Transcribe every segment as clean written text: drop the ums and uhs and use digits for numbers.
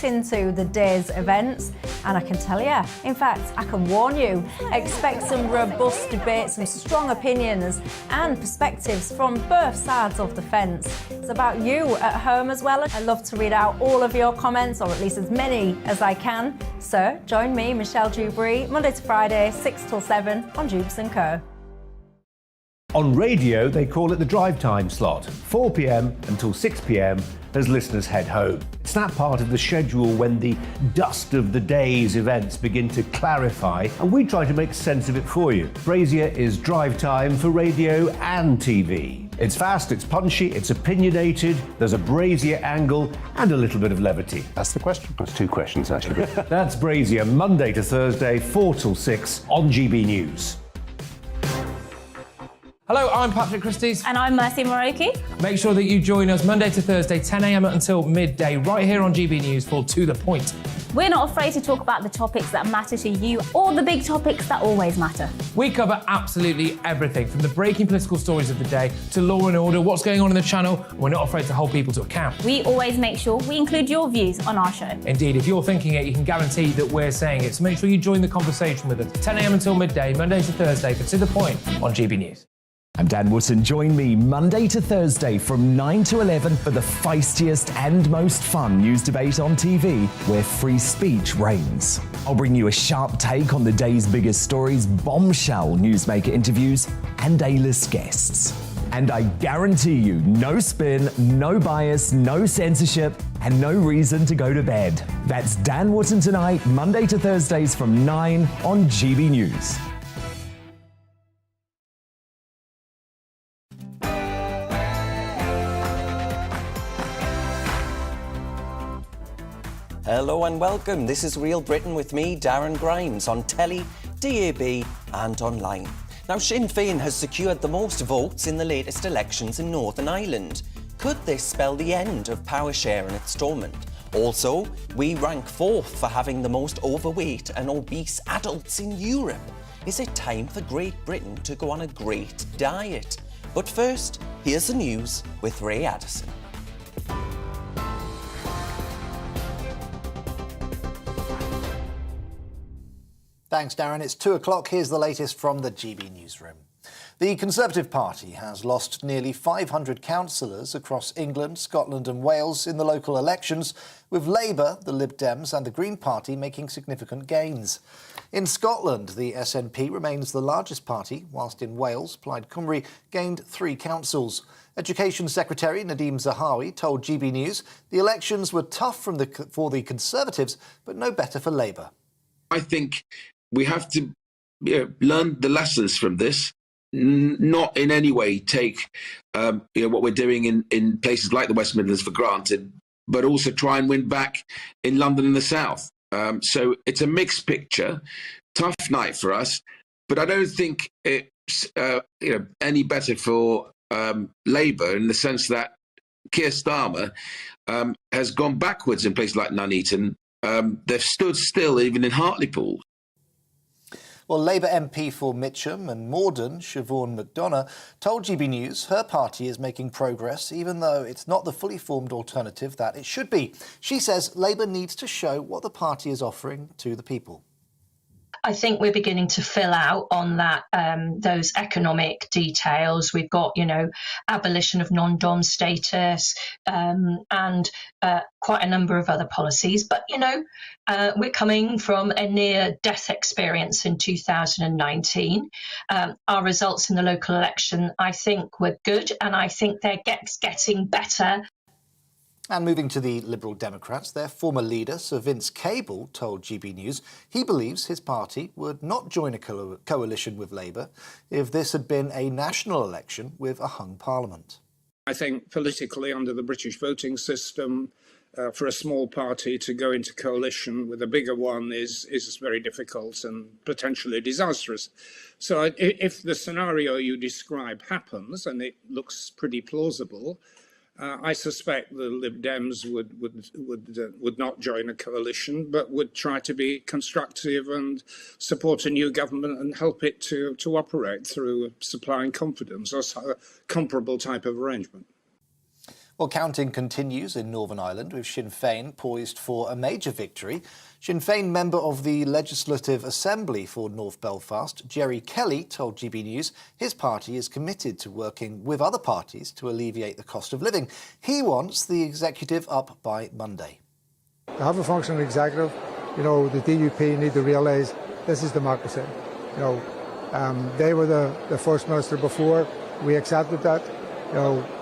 right into the day's events, and I can tell you, in fact, I can warn you, expect some robust debate, some strong opinions and perspectives from both sides of the fence. It's about you at home as well. I love to read out all of your comments, or at least as many as I can. So join me, Michelle Dewberry, Monday to Friday, 6 till 7 on Jubes & Co. On radio, they call it the drive time slot, 4 p.m. until 6 p.m. as listeners head home. It's that part of the schedule when the dust of the day's events begin to clarify, and we try to make sense of it for you. Brazier is drive time for radio and TV. It's fast, it's punchy, it's opinionated, there's a Brazier angle and a little bit of levity. That's the question. That's two questions, actually. That's Brazier, Monday to Thursday, 4 till 6 on GB News. Hello, I'm Patrick Christie's. And I'm Mercy Moroki. Make sure that you join us Monday to Thursday, 10 a.m. until midday, right here on GB News for To The Point. We're not afraid to talk about the topics that matter to you or the big topics that always matter. We cover absolutely everything, from the breaking political stories of the day to law and order, what's going on in the channel. We're not afraid to hold people to account. We always make sure we include your views on our show. Indeed, if you're thinking it, you can guarantee that we're saying it. So make sure you join the conversation with us, 10 a.m. until midday, Monday to Thursday for To The Point on GB News. I'm Dan Wootton. Join me Monday to Thursday from 9 to 11 for the feistiest and most fun news debate on TV, where free speech reigns. I'll bring you a sharp take on the day's biggest stories, bombshell newsmaker interviews, and A-list guests. And I guarantee you, no spin, no bias, no censorship, and no reason to go to bed. That's Dan Wootton tonight, Monday to Thursdays from 9 on GB News. Hello and welcome. This is Real Britain with me, Darren Grimes, on telly, DAB and online. Now, Sinn Féin has secured the most votes in the latest elections in Northern Ireland. Could this spell the end of power sharing at Stormont? Also, we rank 4th for having the most overweight and obese adults in Europe. Is it time for Great Britain to go on a great diet? But first, here's the news with Ray Addison. Thanks, Darren. It's 2 o'clock. Here's the latest from the GB newsroom. The Conservative Party has lost nearly 500 councillors across England, Scotland and Wales in the local elections, with Labour, the Lib Dems and the Green Party making significant gains. In Scotland, the SNP remains the largest party, whilst in Wales, Plaid Cymru gained 3 councils. Education Secretary Nadeem Zahawi told GB News the elections were tough for the Conservatives, but no better for Labour. I think we have to learn the lessons from this, not in any way take what we're doing in places like the West Midlands for granted, but also try and win back in London and the South. So it's a mixed picture, tough night for us, but I don't think it's any better for Labour in the sense that Keir Starmer has gone backwards in places like Nuneaton. They've stood still even in Hartlepool. Well, Labour MP for Mitcham and Morden, Siobhan McDonough, told GB News her party is making progress, even though it's not the fully formed alternative that it should be. She says Labour needs to show what the party is offering to the people. I think we're beginning to fill out on that, those economic details. We've got, abolition of non-dom status and quite a number of other policies. But, we're coming from a near-death experience in 2019. Our results in the local election, I think, were good, and I think they're getting better. And moving to the Liberal Democrats, their former leader, Sir Vince Cable, told GB News he believes his party would not join a coalition with Labour if this had been a national election with a hung parliament. I think politically, under the British voting system, for a small party to go into coalition with a bigger one is very difficult and potentially disastrous. So if the scenario you describe happens, and it looks pretty plausible, I suspect the Lib Dems would not join a coalition, but would try to be constructive and support a new government and help it to operate through supplying confidence or a comparable type of arrangement. Well, counting continues in Northern Ireland, with Sinn Féin poised for a major victory. Sinn Féin member of the Legislative Assembly for North Belfast, Jerry Kelly, told GB News his party is committed to working with other parties to alleviate the cost of living. He wants the executive up by Monday. To have a functioning executive, the DUP need to realise this is democracy. They were the First Minister before. We accepted that.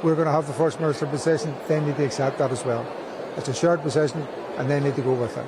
We're going to have the First Minister position. They need to accept that as well. It's a shared position and they need to go with it.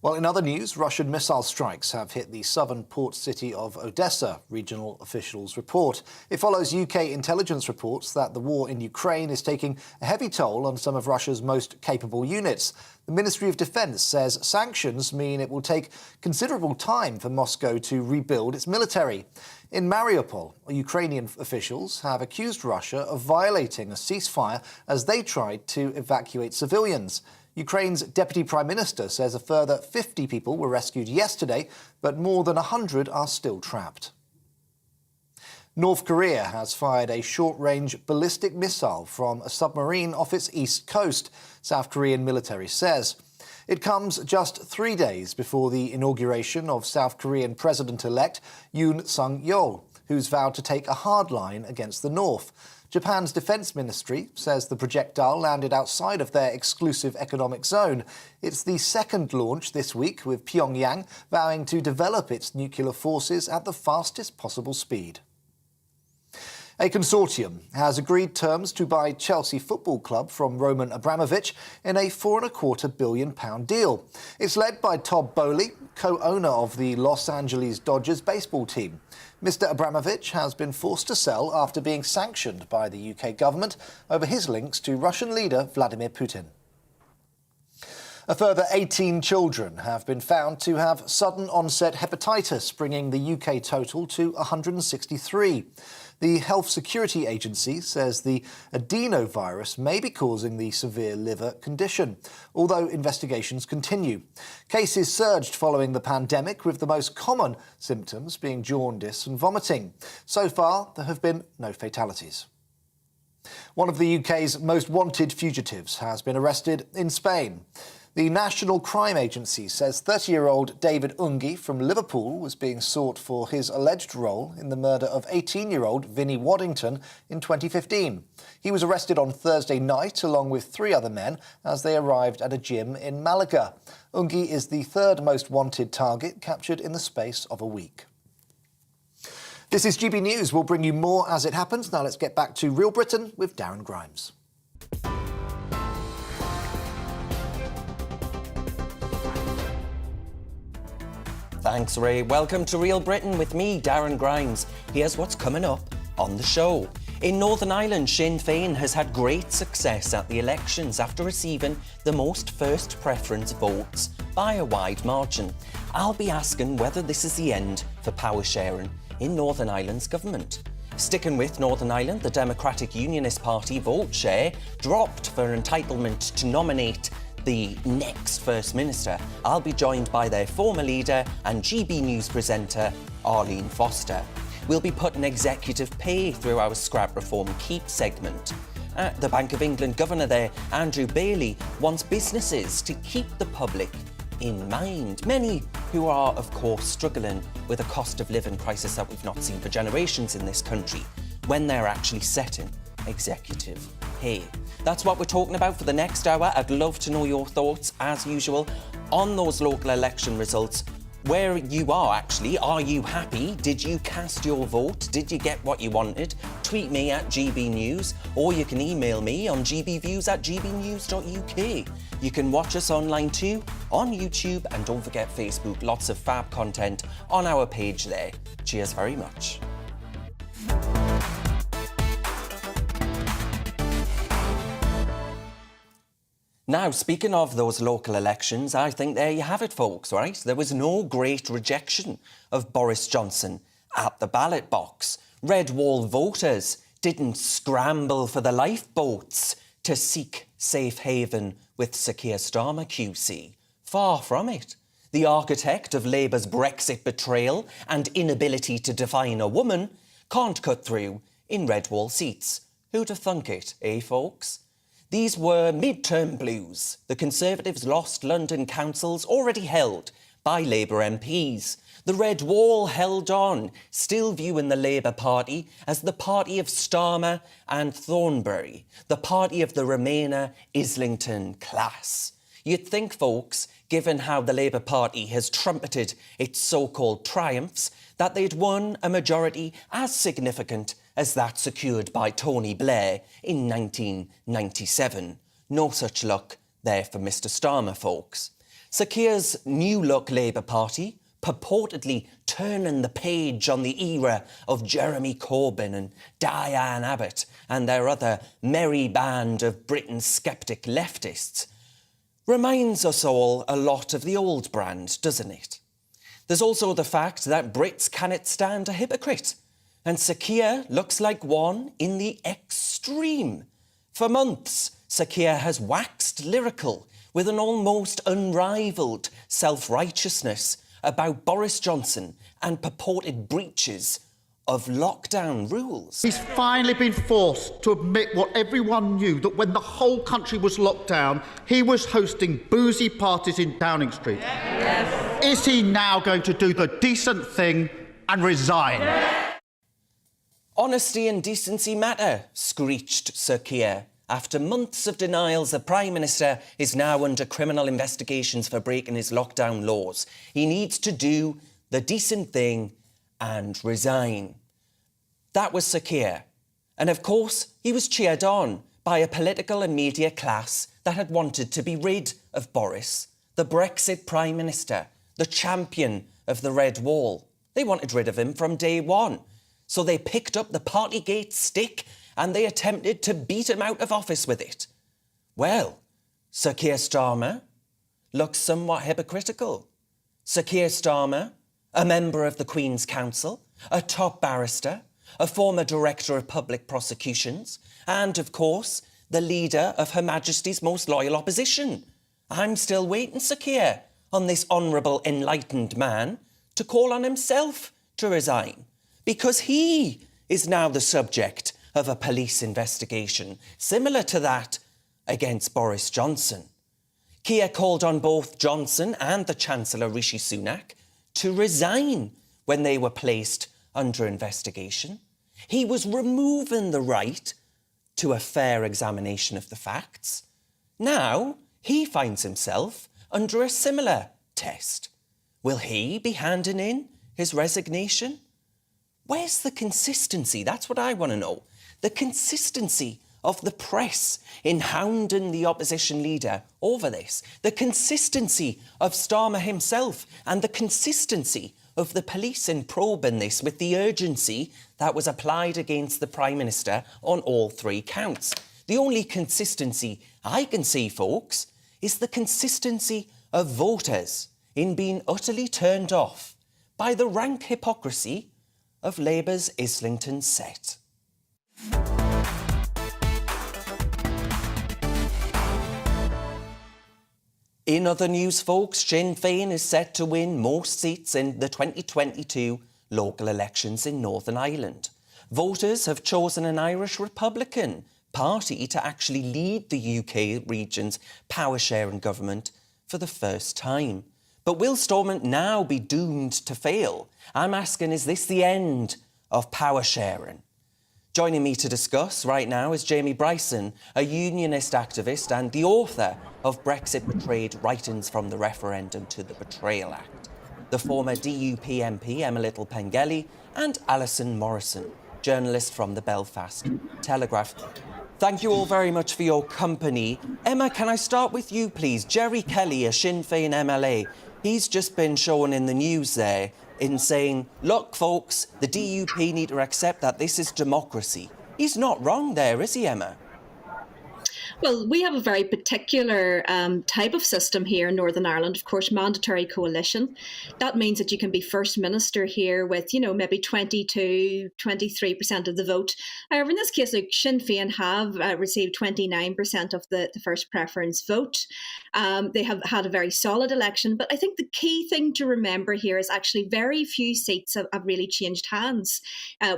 Well, in other news, Russian missile strikes have hit the southern port city of Odessa, regional officials report. It follows UK intelligence reports that the war in Ukraine is taking a heavy toll on some of Russia's most capable units. The Ministry of Defence says sanctions mean it will take considerable time for Moscow to rebuild its military. In Mariupol, Ukrainian officials have accused Russia of violating a ceasefire as they tried to evacuate civilians. Ukraine's Deputy Prime Minister says a further 50 people were rescued yesterday, but more than 100 are still trapped. North Korea has fired a short-range ballistic missile from a submarine off its east coast, South Korean military says. It comes just 3 days before the inauguration of South Korean President-elect Yoon Suk-yeol, who's vowed to take a hard line against the North. Japan's defence ministry says the projectile landed outside of their exclusive economic zone. It's the second launch this week, with Pyongyang vowing to develop its nuclear forces at the fastest possible speed. A consortium has agreed terms to buy Chelsea Football Club from Roman Abramovich in a £4.25 billion deal. It's led by Todd Boehly, co-owner of the Los Angeles Dodgers baseball team. Mr. Abramovich has been forced to sell after being sanctioned by the UK government over his links to Russian leader Vladimir Putin. A further 18 children have been found to have sudden onset hepatitis, bringing the UK total to 163. The Health Security Agency says the adenovirus may be causing the severe liver condition, although investigations continue. Cases surged following the pandemic, with the most common symptoms being jaundice and vomiting. So far, there have been no fatalities. One of the UK's most wanted fugitives has been arrested in Spain. The National Crime Agency says 30-year-old David Ungi from Liverpool was being sought for his alleged role in the murder of 18-year-old Vinnie Waddington in 2015. He was arrested on Thursday night along with 3 other men as they arrived at a gym in Malaga. Ungi is the third most wanted target captured in the space of a week. This is GB News. We'll bring you more as it happens. Now let's get back to Real Britain with Darren Grimes. Thanks, Ray. Welcome to Real Britain with me, Darren Grimes. Here's what's coming up on the show. In Northern Ireland, Sinn Féin has had great success at the elections after receiving the most first preference votes by a wide margin. I'll be asking whether this is the end for power sharing in Northern Ireland's government. Sticking with Northern Ireland, the Democratic Unionist Party vote share dropped for entitlement to nominate the next First Minister. I'll be joined by their former leader and GB News presenter, Arlene Foster. We'll be putting executive pay through our Scrap Reform Keep segment. The Bank of England Governor there, Andrew Bailey, wants businesses to keep the public in mind. Many who are, of course, struggling with a cost of living crisis that we've not seen for generations in this country when they're actually setting executive pay. That's what we're talking about for the next hour. I'd love to know your thoughts, as usual, on those local election results. Where you are, actually. Are you happy? Did you cast your vote? Did you get what you wanted? Tweet me at GB News, or you can email me on gbviews@gbnews.uk. You can watch us online too, on YouTube, and don't forget Facebook. Lots of fab content on our page there. Cheers very much. Now, speaking of those local elections, I think there you have it, folks, right? There was no great rejection of Boris Johnson at the ballot box. Red Wall voters didn't scramble for the lifeboats to seek safe haven with Sir Keir Starmer QC. Far from it. The architect of Labour's Brexit betrayal and inability to define a woman can't cut through in Red Wall seats. Who'd have thunk it, eh, folks? These were mid-term blues. The Conservatives lost London councils already held by Labour MPs. The Red Wall held on, still viewing the Labour Party as the party of Starmer and Thornbury, the party of the Remainer Islington class. You'd think, folks, given how the Labour Party has trumpeted its so-called triumphs, that they'd won a majority as significant as that secured by Tony Blair in 1997. No such luck there for Mr Starmer, folks. Sir Keir's new-look Labour Party, purportedly turning the page on the era of Jeremy Corbyn and Diane Abbott and their other merry band of Britain's sceptic leftists, reminds us all a lot of the old brand, doesn't it? There's also the fact that Brits cannot stand a hypocrite, and Sir Keir looks like one in the extreme. For months, Sir Keir has waxed lyrical with an almost unrivalled self-righteousness about Boris Johnson and purported breaches of lockdown rules. He's finally been forced to admit what everyone knew, that when the whole country was locked down, he was hosting boozy parties in Downing Street. Yes. Is he now going to do the decent thing and resign? Yes. Honesty and decency matter, screeched Sir Keir. After months of denials, the Prime Minister is now under criminal investigations for breaking his lockdown laws. He needs to do the decent thing and resign. That was Sir Keir. And of course, he was cheered on by a political and media class that had wanted to be rid of Boris, the Brexit Prime Minister, the champion of the Red Wall. They wanted rid of him from day one. So they picked up the Partygate stick and they attempted to beat him out of office with it. Well, Sir Keir Starmer looks somewhat hypocritical. Sir Keir Starmer, a member of the Queen's Council, a top barrister, a former Director of Public Prosecutions, and, of course, the leader of Her Majesty's most loyal opposition. I'm still waiting, Sir Keir, on this honourable, enlightened man to call on himself to resign, because he is now the subject of a police investigation, similar to that against Boris Johnson. Keir called on both Johnson and the Chancellor Rishi Sunak to resign when they were placed under investigation. He was removing the right to a fair examination of the facts. Now he finds himself under a similar test. Will he be handing in his resignation? Where's the consistency? That's what I want to know. The consistency of the press in hounding the opposition leader over this. The consistency of Starmer himself and the consistency of the police in probing this with the urgency that was applied against the Prime Minister on all three counts. The only consistency I can see, folks, is the consistency of voters in being utterly turned off by the rank hypocrisy of Labour's Islington set. In other news, folks, Sinn Féin is set to win most seats in the 2022 local elections in Northern Ireland. Voters have chosen an Irish Republican party to actually lead the UK region's power-sharing government for the first time. But will Stormont now be doomed to fail? I'm asking, is this the end of power sharing? Joining me to discuss right now is Jamie Bryson, a unionist activist and the author of Brexit Betrayed, Writings from the Referendum to the Betrayal Act, the former DUP MP Emma Little-Pengelly, and Alison Morrison, journalist from the Belfast Telegraph. Thank you all very much for your company. Emma, can I start with you, please? Jerry Kelly, a Sinn Féin MLA, he's just been shown in the news there in saying, look, folks, the DUP need to accept that this is democracy. He's not wrong there, is he, Emma? Well, we have a very particular type of system here in Northern Ireland, of course, mandatory coalition. That means that you can be First Minister here with, maybe 22, 23% of the vote. However, in this case, Sinn Féin have received 29% of the first preference vote. They have had a very solid election, but I think the key thing to remember here is actually very few seats have really changed hands.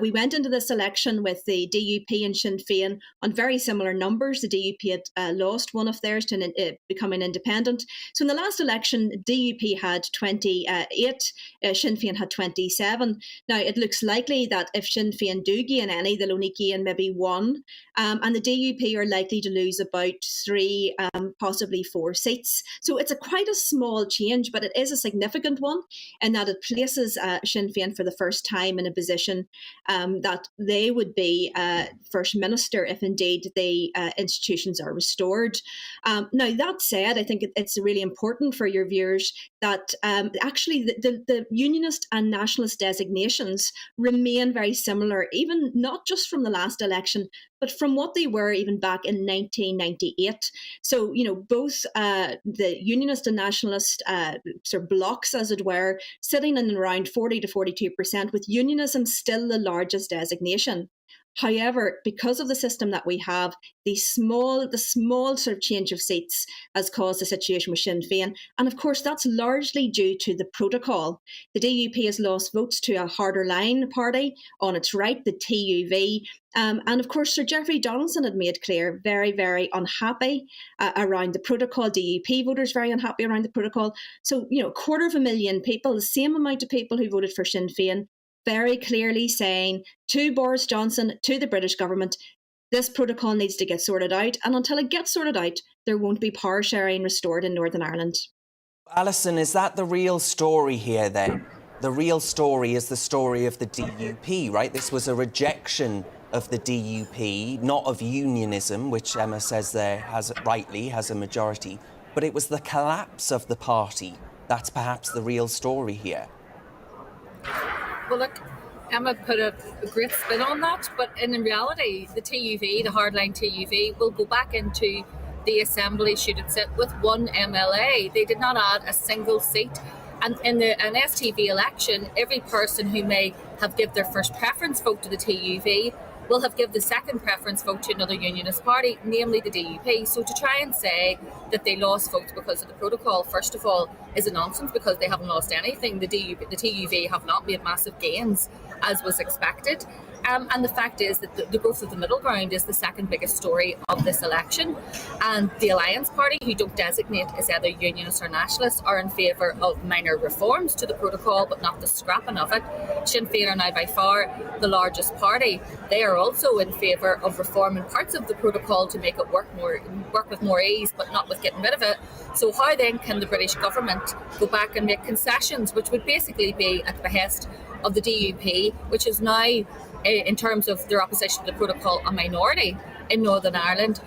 We went into this election with the DUP and Sinn Féin on very similar numbers. The DUP had lost one of theirs to becoming independent. So in the last election, DUP had 28, Sinn Féin had 27. Now, it looks likely that if Sinn Féin do gain any, they'll only gain maybe one. And the DUP are likely to lose about 3, possibly 4 seats. So it's quite a small change, but it is a significant one in that it places Sinn Féin for the first time in a position that they would be First Minister if indeed the institutions are restored. Now, that said, I think it's really important for your viewers that actually the unionist and nationalist designations remain very similar, even not just from the last election, but from what they were even back in 1998. So, both the unionist and nationalist sort of blocks, as it were, sitting in around 40 to 42%, with unionism still the largest designation. However, because of the system that we have, the small sort of change of seats has caused the situation with Sinn Féin. And of course, that's largely due to the protocol. The DUP has lost votes to a harder line party on its right, the TUV. And of course, Sir Geoffrey Donaldson had made clear, very, very unhappy around the protocol. DUP voters very unhappy around the protocol. So, 250,000 people, the same amount of people who voted for Sinn Féin, very clearly saying to Boris Johnson, to the British government, this protocol needs to get sorted out. And until it gets sorted out, there won't be power sharing restored in Northern Ireland. Alison, is that the real story here then? The real story is the story of the DUP, right? This was a rejection of the DUP, not of unionism, which Emma says there has a majority, but it was the collapse of the party. That's perhaps the real story here. Well, look, Emma put a great spin on that, but in reality, the TUV, the hardline TUV, will go back into the Assembly should it sit with one MLA. They did not add a single seat. And in an STV election, every person who may have given their first preference vote to the TUV will have given the second preference vote to another unionist party, namely the DUP. So to try and say that they lost votes because of the protocol, first of all, is a nonsense, because they haven't lost anything. The TUV have not made massive gains, as was expected. And the fact is that the growth of the middle ground is the second biggest story of this election. And the Alliance Party, who don't designate as either unionists or nationalists, are in favour of minor reforms to the protocol, but not the scrapping of it. Sinn Féin are now by far the largest party. They are also in favour of reforming parts of the protocol to make it work with more ease, but not with getting rid of it. So how then can the British government go back and make concessions, which would basically be at the behest of the DUP, which is now, in terms of their opposition to the protocol, a minority in Northern Ireland,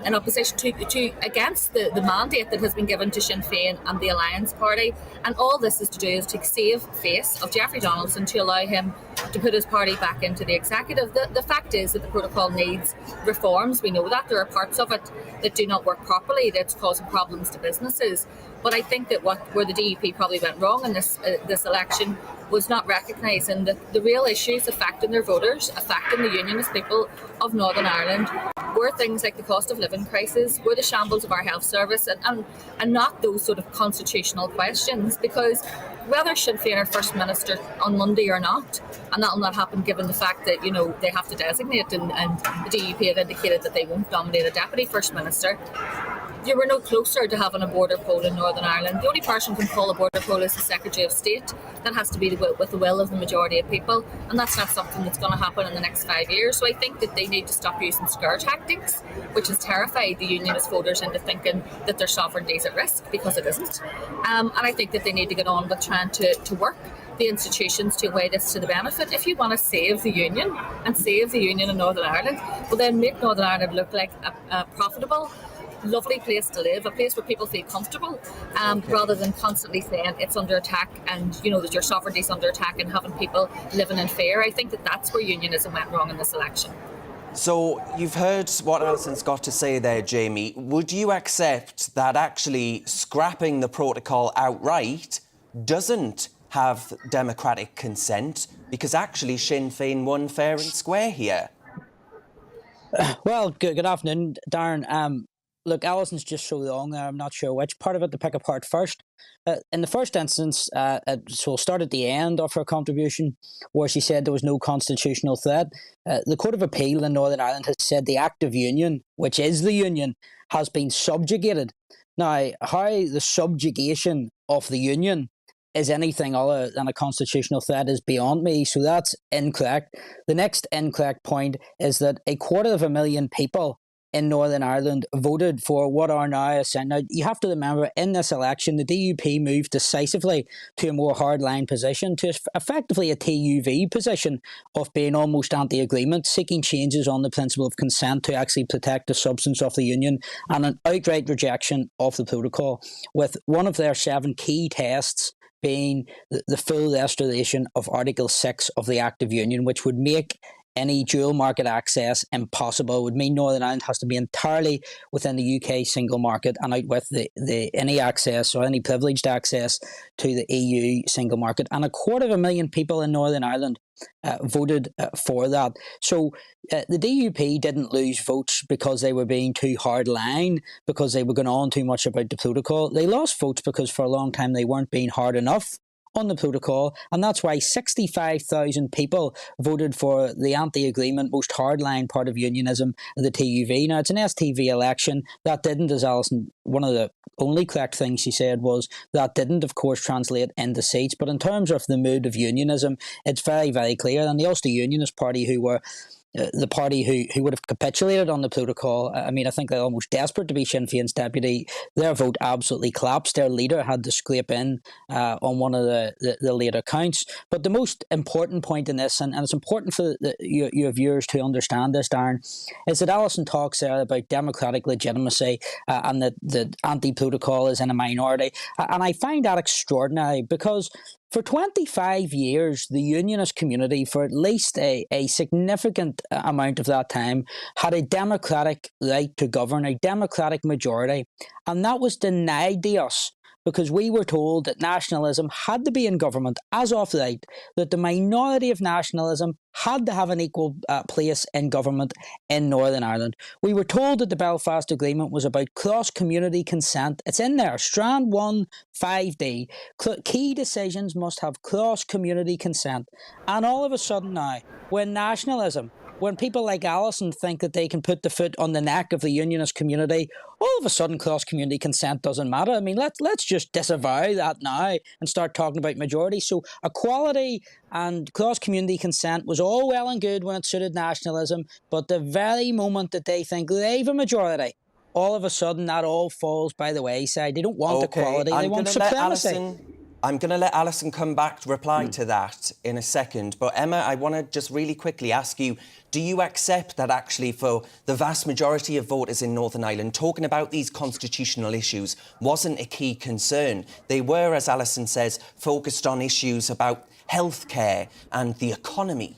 in opposition to against the mandate that has been given to Sinn Féin and the Alliance Party. And all this is to do is to save face of Geoffrey Donaldson, to allow him to put his party back into the executive. The fact is that the protocol needs reforms. We know that there are parts of it that do not work properly, that's causing problems to businesses. But I think that where the DUP probably went wrong in this election was not recognising that the real issues affecting their voters, affecting the unionist people of Northern Ireland, were things like the cost of living crisis, were the shambles of our health service, and not those sort of constitutional questions. Because whether Sinn Féin are First Minister on Monday or not, and that will not happen given the fact that, they have to designate, and the DUP have indicated that they won't nominate a Deputy First Minister, you were no closer to having a border poll in Northern Ireland. The only person who can call a border poll is the Secretary of State. That has to be with the will of the majority of people, and that's not something that's going to happen in the next 5 years. So I think that they need to stop using scare tactics, which has terrified the unionist voters into thinking that their sovereignty is at risk, because it isn't. And I think that they need to get on with trying to work the institutions to weigh this to the benefit. If you want to save the union and save the union in Northern Ireland, well then make Northern Ireland look like a profitable, lovely place to live, a place where people feel comfortable, rather than constantly saying it's under attack and that your sovereignty is under attack and having people living in fear. I think that that's where unionism went wrong in this election. So you've heard what Alison's got to say there, Jamie. Would you accept that actually scrapping the protocol outright doesn't have democratic consent, because actually Sinn Féin won fair and square here? Well, good afternoon, Darren. Look, Alison's just so wrong there. I'm not sure which part of it to pick apart first. In the first instance, so we'll start at the end of her contribution, where she said there was no constitutional threat. The Court of Appeal in Northern Ireland has said the Act of Union, which is the Union, has been subjugated. Now, how the subjugation of the Union is anything other than a constitutional threat is beyond me, so that's incorrect. The next incorrect point is that 250,000 people in Northern Ireland voted for what are now now, you have to remember, in this election, the DUP moved decisively to a more hardline position, to effectively a TUV position of being almost anti-agreement, seeking changes on the principle of consent to actually protect the substance of the Union, and an outright rejection of the protocol, with one of their 7 key tests being the full restoration of Article 6 of the Act of Union, which would make any dual market access impossible. It would mean Northern Ireland has to be entirely within the UK single market and out with the any access or any privileged access to the EU single market. And 250,000 people in Northern Ireland voted for that. So the DUP didn't lose votes because they were being too hard line, because they were going on too much about the protocol. They lost votes because for a long time they weren't being hard enough on the protocol, and that's why 65,000 people voted for the anti-agreement, most hardline part of unionism, the TUV. Now, it's an STV election. That didn't, as Alison, one of the only correct things she said was that didn't, of course, translate into seats. But in terms of the mood of unionism, it's very, very clear. And the Ulster Unionist Party, who were the party who would have capitulated on the protocol, I mean, I think they're almost desperate to be Sinn Féin's deputy. Their vote absolutely collapsed. Their leader had to scrape in on one of the later counts. But the most important point in this, and it's important for your viewers to understand this, Darren, is that Alison talks there about democratic legitimacy and that the anti-protocol is in a minority. And I find that extraordinary, because for 25 years, the unionist community, for at least a significant amount of that time, had a democratic right to govern, a democratic majority, and that was denied to us because we were told that nationalism had to be in government as of right, that the minority of nationalism had to have an equal place in government in Northern Ireland. We were told that the Belfast Agreement was about cross-community consent. It's in there, Strand 1, 5D. Key decisions must have cross-community consent. And all of a sudden now, when nationalism, when people like Alison think that they can put the foot on the neck of the unionist community, all of a sudden cross-community consent doesn't matter. I mean, let's just disavow that now and start talking about majority. So equality and cross-community consent was all well and good when it suited nationalism, but the very moment that they think they have a majority, all of a sudden that all falls by the wayside. They don't want equality, they want supremacy. I'm going to let Alison come back to reply to that in a second. But Emma, I want to just really quickly ask you, do you accept that actually for the vast majority of voters in Northern Ireland, talking about these constitutional issues wasn't a key concern? They were, as Alison says, focused on issues about healthcare and the economy.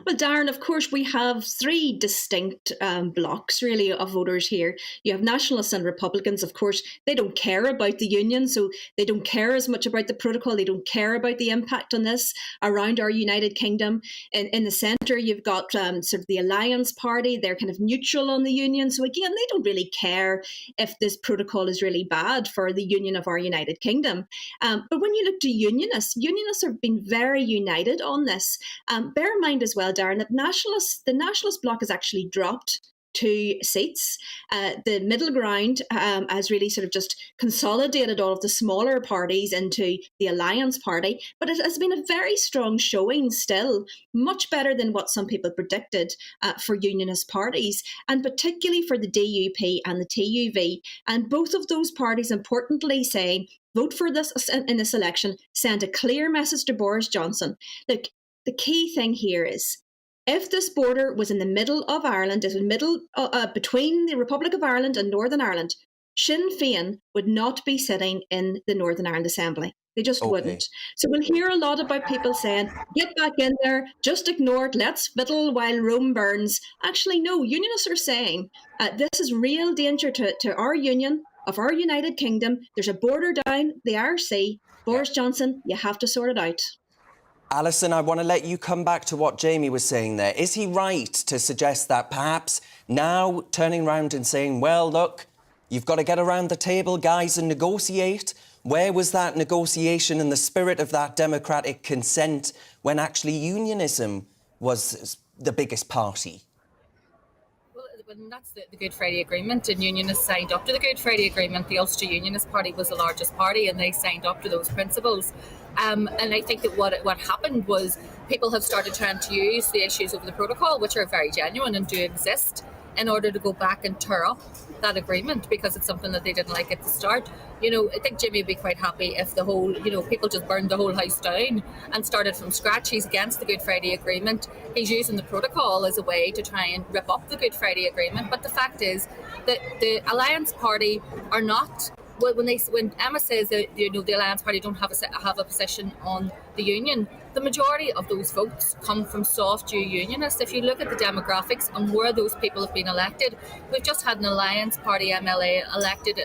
Well, Darren, of course, we have 3 distinct blocks, really, of voters here. You have Nationalists and Republicans. Of course, they don't care about the union, so they don't care as much about the protocol. They don't care about the impact on this around our United Kingdom. In the centre, you've got sort of the Alliance Party. They're kind of neutral on the union. So again, they don't really care if this protocol is really bad for the union of our United Kingdom. But when you look to unionists have been very united on this. Bear in mind as well, Darren, that the Nationalist bloc has actually dropped 2 seats. The middle ground has really sort of just consolidated all of the smaller parties into the Alliance Party, but it has been a very strong showing still, much better than what some people predicted for unionist parties, and particularly for the DUP and the TUV. And both of those parties importantly saying, vote for this in this election, send a clear message to Boris Johnson. Look, the key thing here is, if this border was in the middle of Ireland, is in the middle between the Republic of Ireland and Northern Ireland, Sinn Féin would not be sitting in the Northern Ireland Assembly. They just wouldn't. So we'll hear a lot about people saying, get back in there, just ignore it, let's fiddle while Rome burns. Actually, no, unionists are saying this is real danger to our union, of our United Kingdom. There's a border down the Irish Sea. Boris Johnson, you have to sort it out. Alison, I want to let you come back to what Jamie was saying there. Is he right to suggest that perhaps now turning around and saying, well, look, you've got to get around the table, guys, and negotiate? Where was that negotiation and the spirit of that democratic consent when actually unionism was the biggest party? Well, that's the Good Friday Agreement, and unionists signed up to the Good Friday Agreement. The Ulster Unionist Party was the largest party, and they signed up to those principles. And I think that what happened was people have started trying to use the issues of the protocol, which are very genuine and do exist, in order to go back and tear up that agreement because it's something that they didn't like at the start. You know, I think Jimmy would be quite happy if the whole, people just burned the whole house down and started from scratch. He's against the Good Friday Agreement. He's using the protocol as a way to try and rip up the Good Friday Agreement. But the fact is that the Alliance Party are not. Well, when Emma says that the Alliance Party don't have a position on the union, the majority of those votes come from soft Jew unionists. If you look at the demographics and where those people have been elected, we've just had an Alliance Party MLA elected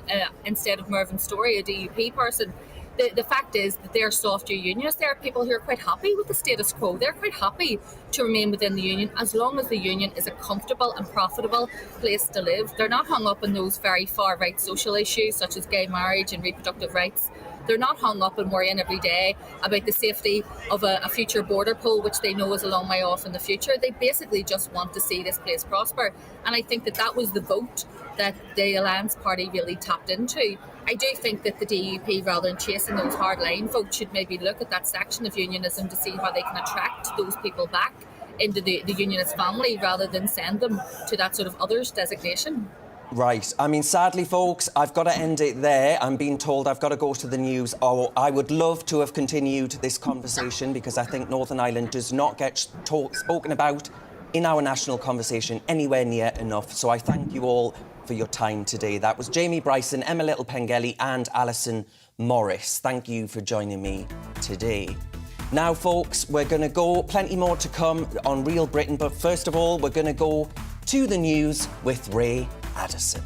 instead of Mervyn Storey, a DUP person. The fact is that they're soft Jew unionists. There are people who are quite happy with the status quo. They're quite happy to remain within the union as long as the union is a comfortable and profitable place to live. They're not hung up on those very far-right social issues such as gay marriage and reproductive rights. They're not hung up and worrying every day about the safety of a future border poll, which they know is a long way off in the future. They basically just want to see this place prosper. And I think that was the vote that the Alliance Party really tapped into. I do think that the DUP, rather than chasing those hardline votes, should maybe look at that section of unionism to see how they can attract those people back into the unionist family rather than send them to that sort of others designation. Right. I mean, sadly, folks, I've got to end it there. I'm being told I've got to go to the news. Oh, I would love to have continued this conversation because I think Northern Ireland does not get spoken about in our national conversation anywhere near enough. So I thank you all for your time today. That was Jamie Bryson, Emma Little-Pengelly and Alison Morris. Thank you for joining me today. Now, folks, we're going to go. Plenty more to come on Real Britain. But first of all, we're going to go to the news with Ray Addison.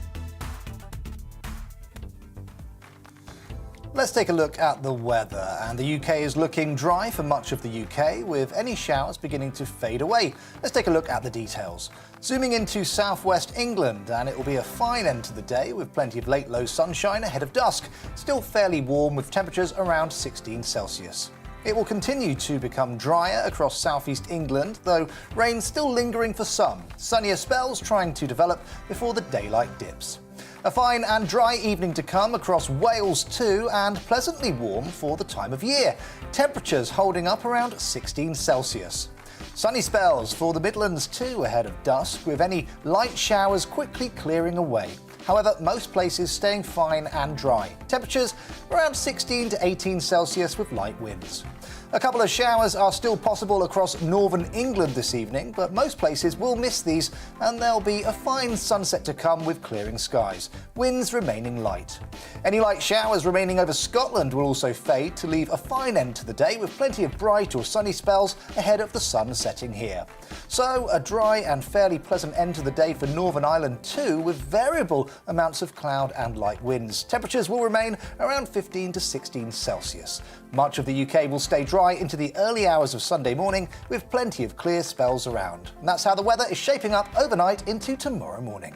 Let's take a look at the weather. And the UK is looking dry for much of the UK, with any showers beginning to fade away. Let's take a look at the details. Zooming into southwest England, and it will be a fine end to the day with plenty of late low sunshine ahead of dusk. Still fairly warm with temperatures around 16 Celsius. It will continue to become drier across southeast England, though rain still lingering for some. Sunnier spells trying to develop before the daylight dips. A fine and dry evening to come across Wales too, and pleasantly warm for the time of year. Temperatures holding up around 16 Celsius. Sunny spells for the Midlands too ahead of dusk, with any light showers quickly clearing away. However, most places staying fine and dry. Temperatures around 16 to 18 Celsius with light winds. A couple of showers are still possible across northern England this evening, but most places will miss these, and there'll be a fine sunset to come with clearing skies. Winds remaining light. Any light showers remaining over Scotland will also fade to leave a fine end to the day with plenty of bright or sunny spells ahead of the sun setting here. So a dry and fairly pleasant end to the day for Northern Ireland too, with variable amounts of cloud and light winds. Temperatures will remain around 15 to 16 Celsius. Much of the UK will stay dry into the early hours of Sunday morning with plenty of clear spells around. And that's how the weather is shaping up overnight into tomorrow morning.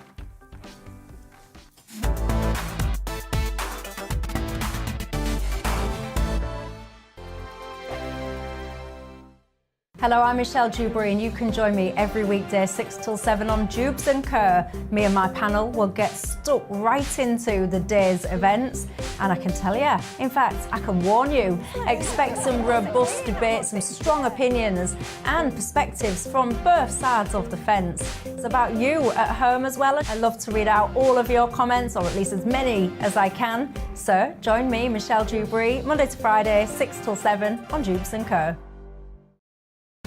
Hello, I'm Michelle Dewberry, and you can join me every weekday 6 till 7 on Jubes and Kerr. Me and my panel will get stuck right into the day's events, and I can tell you, in fact, I can warn you, expect some robust debate, some strong opinions and perspectives from both sides of the fence. It's about you at home as well. I love to read out all of your comments, or at least as many as I can. So join me, Michelle Dewberry, Monday to Friday, 6 till 7 on Jubes and Kerr.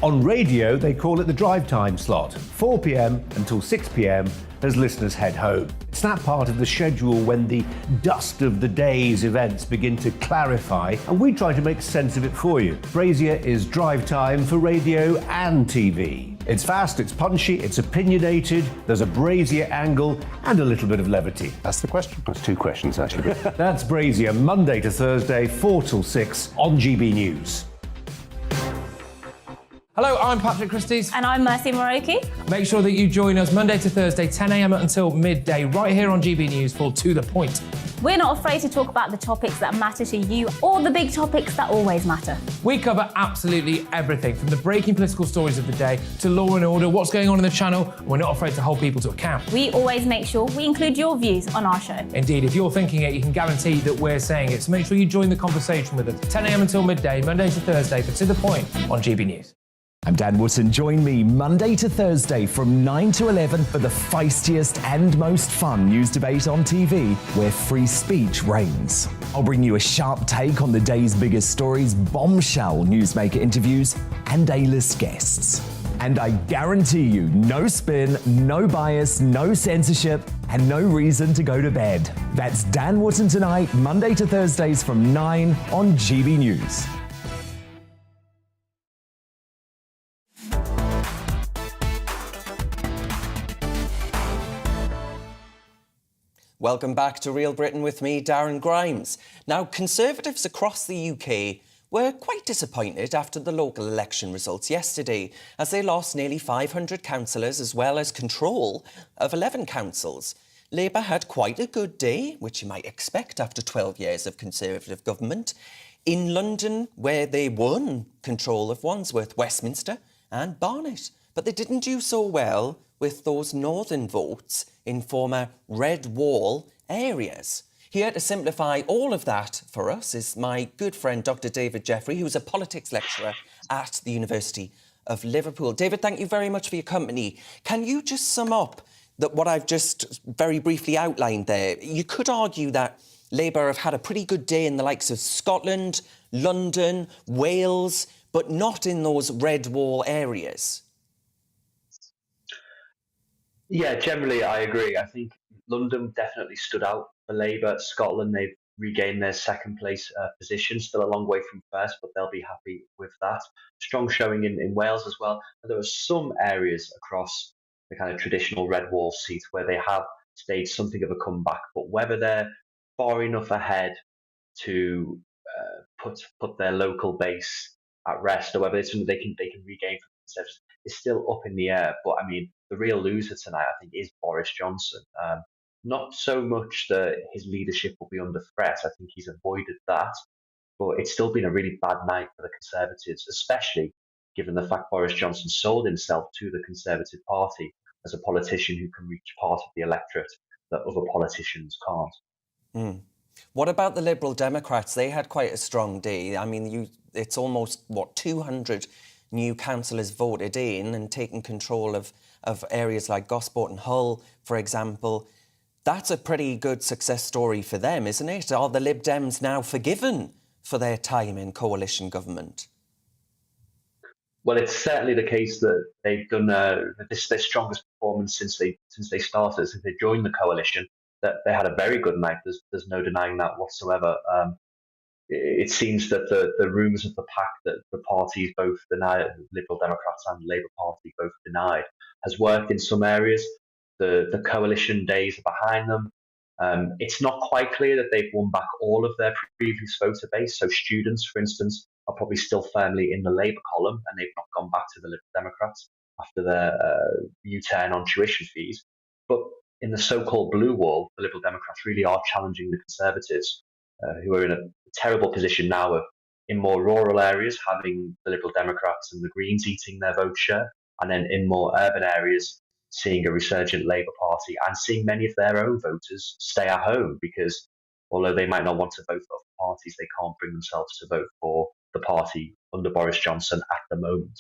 On radio, they call it the drive time slot, 4 p.m. until 6 p.m. as listeners head home. It's that part of the schedule when the dust of the day's events begin to clarify, and we try to make sense of it for you. Brazier is drive time for radio and TV. It's fast, it's punchy, it's opinionated, there's a Brazier angle and a little bit of levity. That's the question. That's two questions, actually. That's Brazier, Monday to Thursday, 4 till 6 on GB News. Hello, I'm Patrick Christie's. And I'm Mercy Moroki. Make sure that you join us Monday to Thursday, 10 a.m. until midday, right here on GB News for To The Point. We're not afraid to talk about the topics that matter to you or the big topics that always matter. We cover absolutely everything, from the breaking political stories of the day to law and order, what's going on in the channel. We're not afraid to hold people to account. We always make sure we include your views on our show. Indeed, if you're thinking it, you can guarantee that we're saying it. So make sure you join the conversation with us, 10 a.m. until midday, Monday to Thursday, for To The Point on GB News. I'm Dan Wootton. Join me Monday to Thursday from 9 to 11 for the feistiest and most fun news debate on TV, where free speech reigns. I'll bring you a sharp take on the day's biggest stories, bombshell newsmaker interviews, and A-list guests. And I guarantee you, no spin, no bias, no censorship, and no reason to go to bed. That's Dan Wootton tonight, Monday to Thursdays from 9 on GB News. Welcome back to Real Britain with me, Darren Grimes. Now, Conservatives across the UK were quite disappointed after the local election results yesterday, as they lost nearly 500 councillors as well as control of 11 councils. Labour had quite a good day, which you might expect after 12 years of Conservative government. In London, where they won control of Wandsworth, Westminster and Barnet. But they didn't do so well with those northern votes in former Red Wall areas. Here to simplify all of that for us is my good friend Dr. David Jeffrey, who's a politics lecturer at the University of Liverpool. David, thank you very much for your company. Can you just sum up what I've just very briefly outlined there? You could argue that Labour have had a pretty good day in the likes of Scotland, London, Wales, but not in those Red Wall areas. Yeah, generally I agree. I think London definitely stood out for Labour. Scotland, they've regained their second place position, still a long way from first, but they'll be happy with that. Strong showing in Wales as well. And there are some areas across the kind of traditional Red Wall seat where they have staged something of a comeback, but whether they're far enough ahead to put their local base at rest, or whether it's something they can regain from themselves, is still up in the air. But I mean, the real loser tonight, I think, is Boris Johnson. Not so much that his leadership will be under threat. I think he's avoided that. But it's still been a really bad night for the Conservatives, especially given the fact Boris Johnson sold himself to the Conservative Party as a politician who can reach part of the electorate that other politicians can't. What about the Liberal Democrats? They had quite a strong day. I mean, it's almost, 200 new councillors voted in and taken control of areas like Gosport and Hull, for example. That's a pretty good success story for them, isn't it? Are the Lib Dems now forgiven for their time in coalition government? Well, it's certainly the case that they've done their strongest performance since they started, since they joined the coalition. That they had a very good night. There's no denying that whatsoever. It seems that the rumours of the pack that the parties both denied, Liberal Democrats and Labour Party both denied, has worked in some areas. The coalition days are behind them. It's not quite clear that they've won back all of their previous voter base. So students, for instance, are probably still firmly in the Labour column, and they've not gone back to the Liberal Democrats after their U-turn on tuition fees. But in the so-called blue wall, the Liberal Democrats really are challenging the Conservatives, who are in a terrible position now of, in more rural areas, having the Liberal Democrats and the Greens eating their vote share, and then in more urban areas, seeing a resurgent Labour Party and seeing many of their own voters stay at home, because although they might not want to vote for other parties, they can't bring themselves to vote for the party under Boris Johnson at the moment.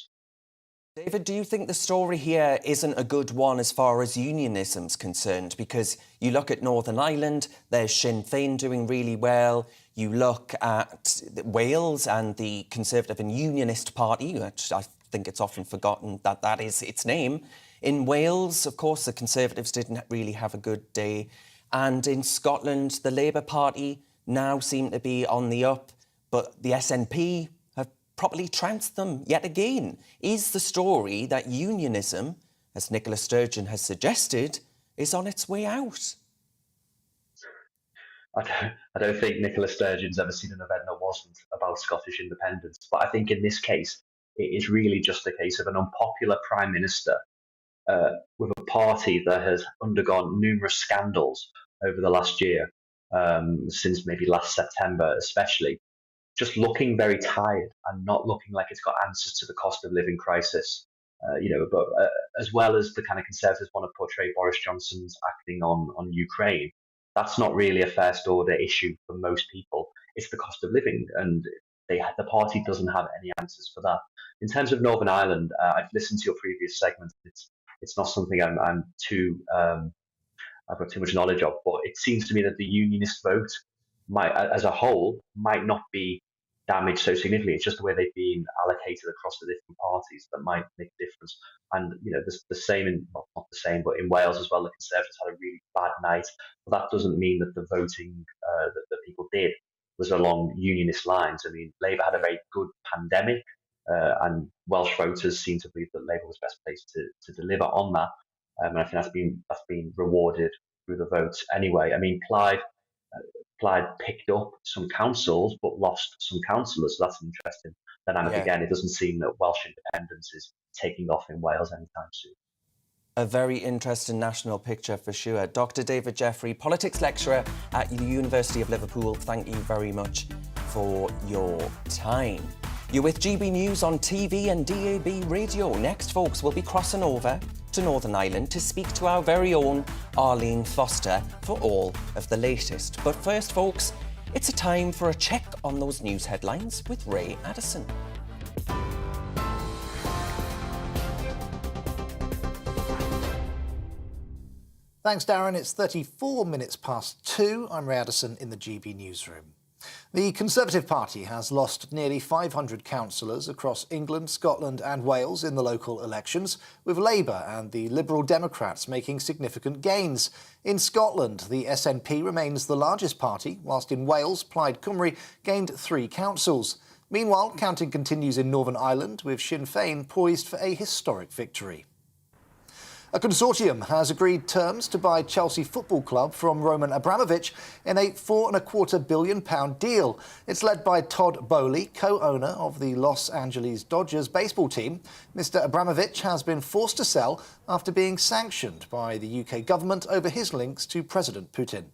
David, do you think the story here isn't a good one as far as unionism's concerned? Because you look at Northern Ireland, there's Sinn Féin doing really well. You look at Wales and the Conservative and Unionist Party, which I think it's often forgotten that that is its name. In Wales, of course, the Conservatives didn't really have a good day. And in Scotland, the Labour Party now seem to be on the up, but the SNP have properly trounced them yet again. Is the story that unionism, as Nicola Sturgeon has suggested, is on its way out? I don't think Nicola Sturgeon's ever seen an event that wasn't about Scottish independence. But I think in this case, it is really just a case of an unpopular Prime Minister with a party that has undergone numerous scandals over the last year, since maybe last September especially, just looking very tired and not looking like it's got answers to the cost of living crisis. But as well as the kind of Conservatives want to portray Boris Johnson's acting on Ukraine, that's not really a first order issue for most people. It's the cost of living, and the party doesn't have any answers for that. In terms of Northern Ireland, I've listened to your previous segment. It's not something I've got too much knowledge of, but it seems to me that the unionist vote as a whole might not be damaged so significantly. It's just the way they've been allocated across the different parties that might make a difference. And the same not the same, but in Wales as well, the Conservatives had a really bad night. But that doesn't mean that the voting that people did was along unionist lines. I mean, Labour had a very good pandemic, and Welsh voters seem to believe that Labour was best placed to deliver on that. And I think that's been rewarded through the votes anyway. I mean, Plaid picked up some councils but lost some councillors, so that's an interesting dynamic. Yeah. Again, it doesn't seem that Welsh independence is taking off in Wales anytime soon. A very interesting national picture for sure. Dr. David Jeffrey, politics lecturer at the University of Liverpool, thank you very much for your time. You're with GB News on TV and DAB radio. Next, folks, we'll be crossing over to Northern Ireland to speak to our very own Arlene Foster for all of the latest. But first, folks, it's a time for a check on those news headlines with Ray Addison. Thanks, Darren. It's 34 minutes past 2. I'm Ray Addison in the GB newsroom. The Conservative Party has lost nearly 500 councillors across England, Scotland and Wales in the local elections, with Labour and the Liberal Democrats making significant gains. In Scotland, the SNP remains the largest party, whilst in Wales, Plaid Cymru gained 3 councils. Meanwhile, counting continues in Northern Ireland, with Sinn Féin poised for a historic victory. A consortium has agreed terms to buy Chelsea Football Club from Roman Abramovich in a £4.25 billion deal. It's led by Todd Boehly, co-owner of the Los Angeles Dodgers baseball team. Mr. Abramovich has been forced to sell after being sanctioned by the UK government over his links to President Putin.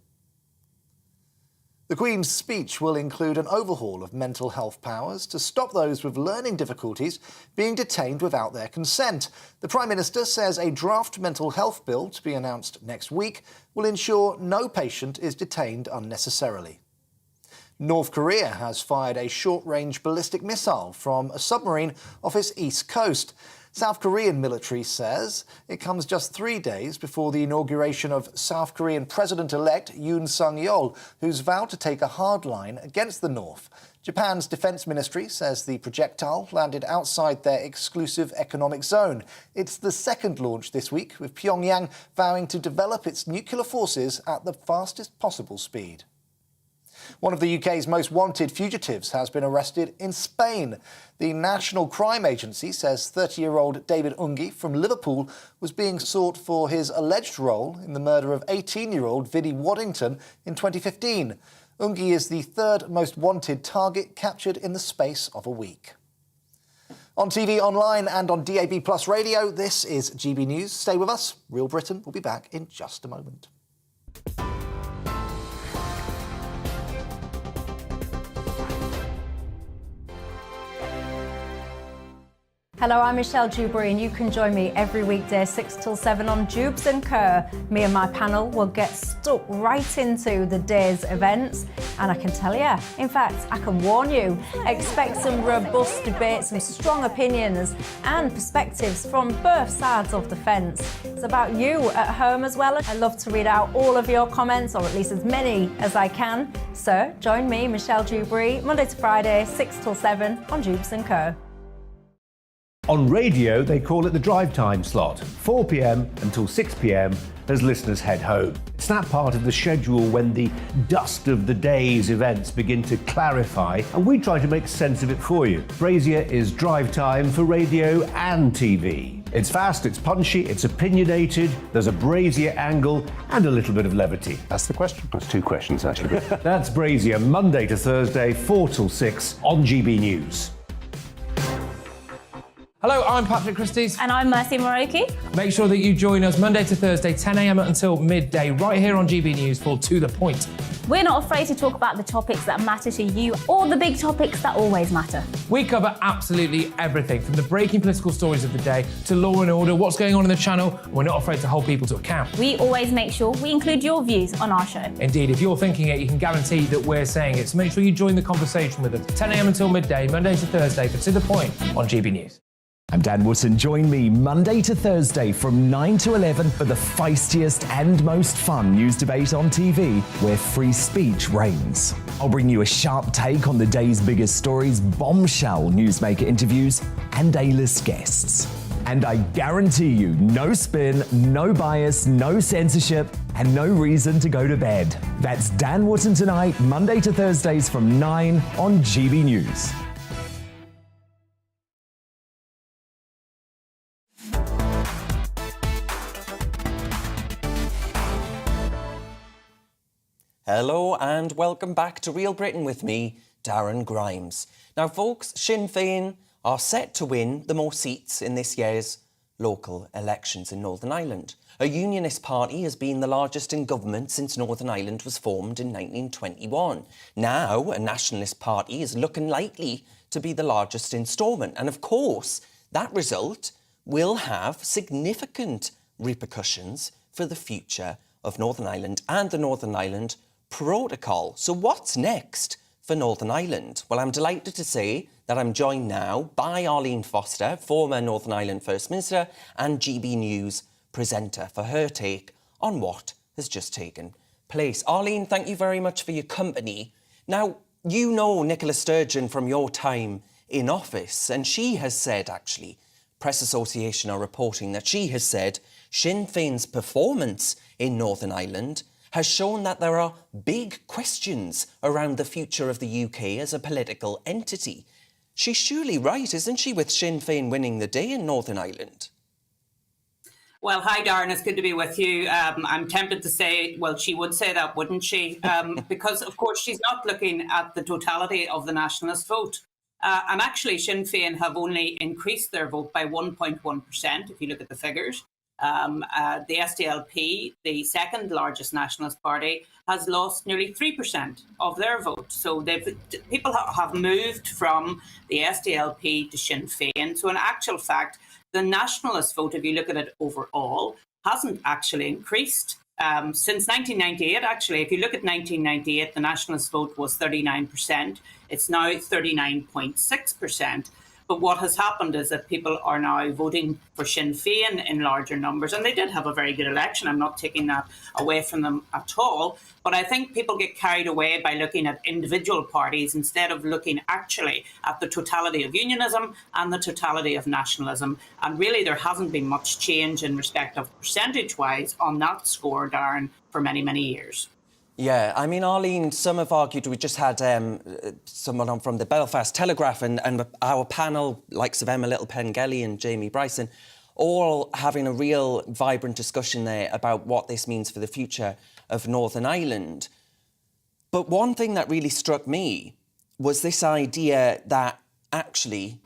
The Queen's speech will include an overhaul of mental health powers to stop those with learning difficulties being detained without their consent. The Prime Minister says a draft mental health bill to be announced next week will ensure no patient is detained unnecessarily. North Korea has fired a short-range ballistic missile from a submarine off its east coast. South Korean military says it comes just 3 days before the inauguration of South Korean President-elect Yoon Suk-yeol, who's vowed to take a hard line against the North. Japan's defence ministry says the projectile landed outside their exclusive economic zone. It's the second launch this week, with Pyongyang vowing to develop its nuclear forces at the fastest possible speed. One of the UK's most wanted fugitives has been arrested in Spain. The National Crime Agency says 30-year-old David Ungi from Liverpool was being sought for his alleged role in the murder of 18-year-old Vinnie Waddington in 2015. Ungi is the third most wanted target captured in the space of a week. On TV, online and on DAB+ radio, this is GB News. Stay with us. Real Britain will be back in just a moment. Hello, I'm Michelle Dewberry, and you can join me every weekday 6 till 7 on Jubes and Kerr. Me and my panel will get stuck right into the day's events, and I can tell you, in fact, I can warn you, expect some robust debate, some strong opinions and perspectives from both sides of the fence. It's about you at home as well. I love to read out all of your comments, or at least as many as I can. So join me, Michelle Dewberry, Monday to Friday, 6 till 7 on Jubes and Kerr. On radio, they call it the drive time slot, 4 p.m. until 6 p.m. as listeners head home. It's that part of the schedule when the dust of the day's events begin to clarify, and we try to make sense of it for you. Brazier is drive time for radio and TV. It's fast, it's punchy, it's opinionated, there's a Brazier angle, and a little bit of levity. That's the question. That's two questions, actually. That's Brazier, Monday to Thursday, 4 till 6 on GB News. Hello, I'm Patrick Christie's. And I'm Mercy Moroki. Make sure that you join us Monday to Thursday, 10 a.m. until midday, right here on GB News for To The Point. We're not afraid to talk about the topics that matter to you or the big topics that always matter. We cover absolutely everything, from the breaking political stories of the day to law and order, what's going on in the channel. We're not afraid to hold people to account. We always make sure we include your views on our show. Indeed, if you're thinking it, you can guarantee that we're saying it. So make sure you join the conversation with us, 10 a.m. until midday, Monday to Thursday, for To The Point on GB News. I'm Dan Wootton. Join me Monday to Thursday from 9 to 11 for the feistiest and most fun news debate on TV, where free speech reigns. I'll bring you a sharp take on the day's biggest stories, bombshell newsmaker interviews, and A-list guests. And I guarantee you, no spin, no bias, no censorship, and no reason to go to bed. That's Dan Wootton tonight, Monday to Thursdays from 9 on GB News. Hello and welcome back to Real Britain with me, Darren Grimes. Now folks, Sinn Féin are set to win the most seats in this year's local elections in Northern Ireland. A unionist party has been the largest in government since Northern Ireland was formed in 1921. Now, a nationalist party is looking likely to be the largest in Stormont. And of course, that result will have significant repercussions for the future of Northern Ireland and the Northern Ireland Protocol. So what's next for Northern Ireland? Well, I'm delighted to say that I'm joined now by Arlene Foster, former Northern Ireland First Minister and GB News presenter, for her take on what has just taken place. Arlene, thank you very much for your company. Now, you know Nicola Sturgeon from your time in office, and she has said, actually, Press Association are reporting that she has said Sinn Féin's performance in Northern Ireland has shown that there are big questions around the future of the UK as a political entity. She's surely right, isn't she, with Sinn Féin winning the day in Northern Ireland? Well, hi, Darren. It's good to be with you. I'm tempted to say, well, she would say that, wouldn't she? Because, of course, she's not looking at the totality of the nationalist vote. And actually, Sinn Féin have only increased their vote by 1.1%, if you look at the figures. The SDLP, the second largest nationalist party, has lost nearly 3% of their vote. So people have moved from the SDLP to Sinn Féin. So in actual fact, the nationalist vote, if you look at it overall, hasn't actually increased. Since 1998, actually, if you look at 1998, the nationalist vote was 39%. It's now 39.6%. But what has happened is that people are now voting for Sinn Féin in larger numbers. And they did have a very good election. I'm not taking that away from them at all. But I think people get carried away by looking at individual parties instead of looking actually at the totality of unionism and the totality of nationalism. And really, there hasn't been much change in respect of percentage-wise on that score, Darren, for many, many years. Yeah, I mean, Arlene, some have argued, we just had someone on from the Belfast Telegraph and our panel, likes of Emma Little-Pengelly and Jamie Bryson, all having a real vibrant discussion there about what this means for the future of Northern Ireland. But one thing that really struck me was this idea that actually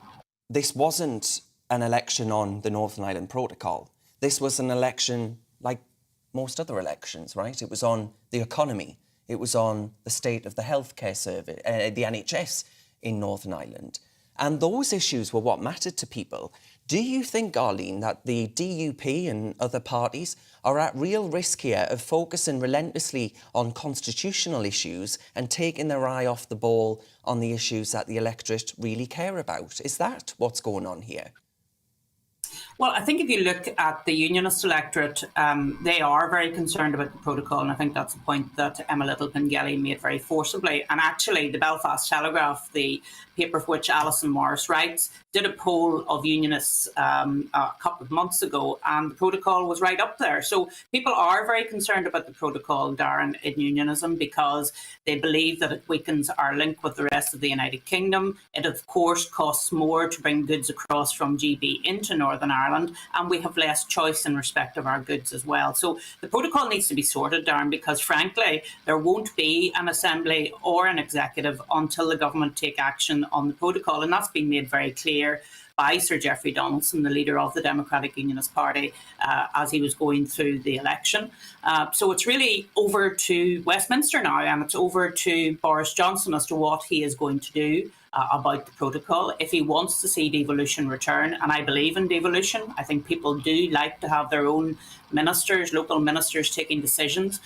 this wasn't an election on the Northern Ireland Protocol. This was an election like most other elections, right? It was on the economy. It was on the state of the healthcare service, the NHS in Northern Ireland. And those issues were what mattered to people. Do you think, Arlene, that the DUP and other parties are at real risk here of focusing relentlessly on constitutional issues and taking their eye off the ball on the issues that the electorate really care about? Is that what's going on here? Well, I think if you look at the unionist electorate, they are very concerned about the protocol, and I think that's a point that Emma Little-Pengelly made very forcibly. And actually, the Belfast Telegraph, the paper for which Alison Morris writes, did a poll of unionists a couple of months ago, and the protocol was right up there. So people are very concerned about the protocol, Darren, in unionism, because they believe that it weakens our link with the rest of the United Kingdom. It, of course, costs more to bring goods across from GB into Northern Ireland, and we have less choice in respect of our goods as well. So the protocol needs to be sorted, Darren, because frankly, there won't be an assembly or an executive until the government take action on the protocol, and that's been made very clear by Sir Geoffrey Donaldson, the leader of the Democratic Unionist Party, as he was going through the election. So it's really over to Westminster now, and it's over to Boris Johnson as to what he is going to do about the protocol. If he wants to see devolution return, and I believe in devolution, I think people do like to have their own ministers, local ministers taking decisions.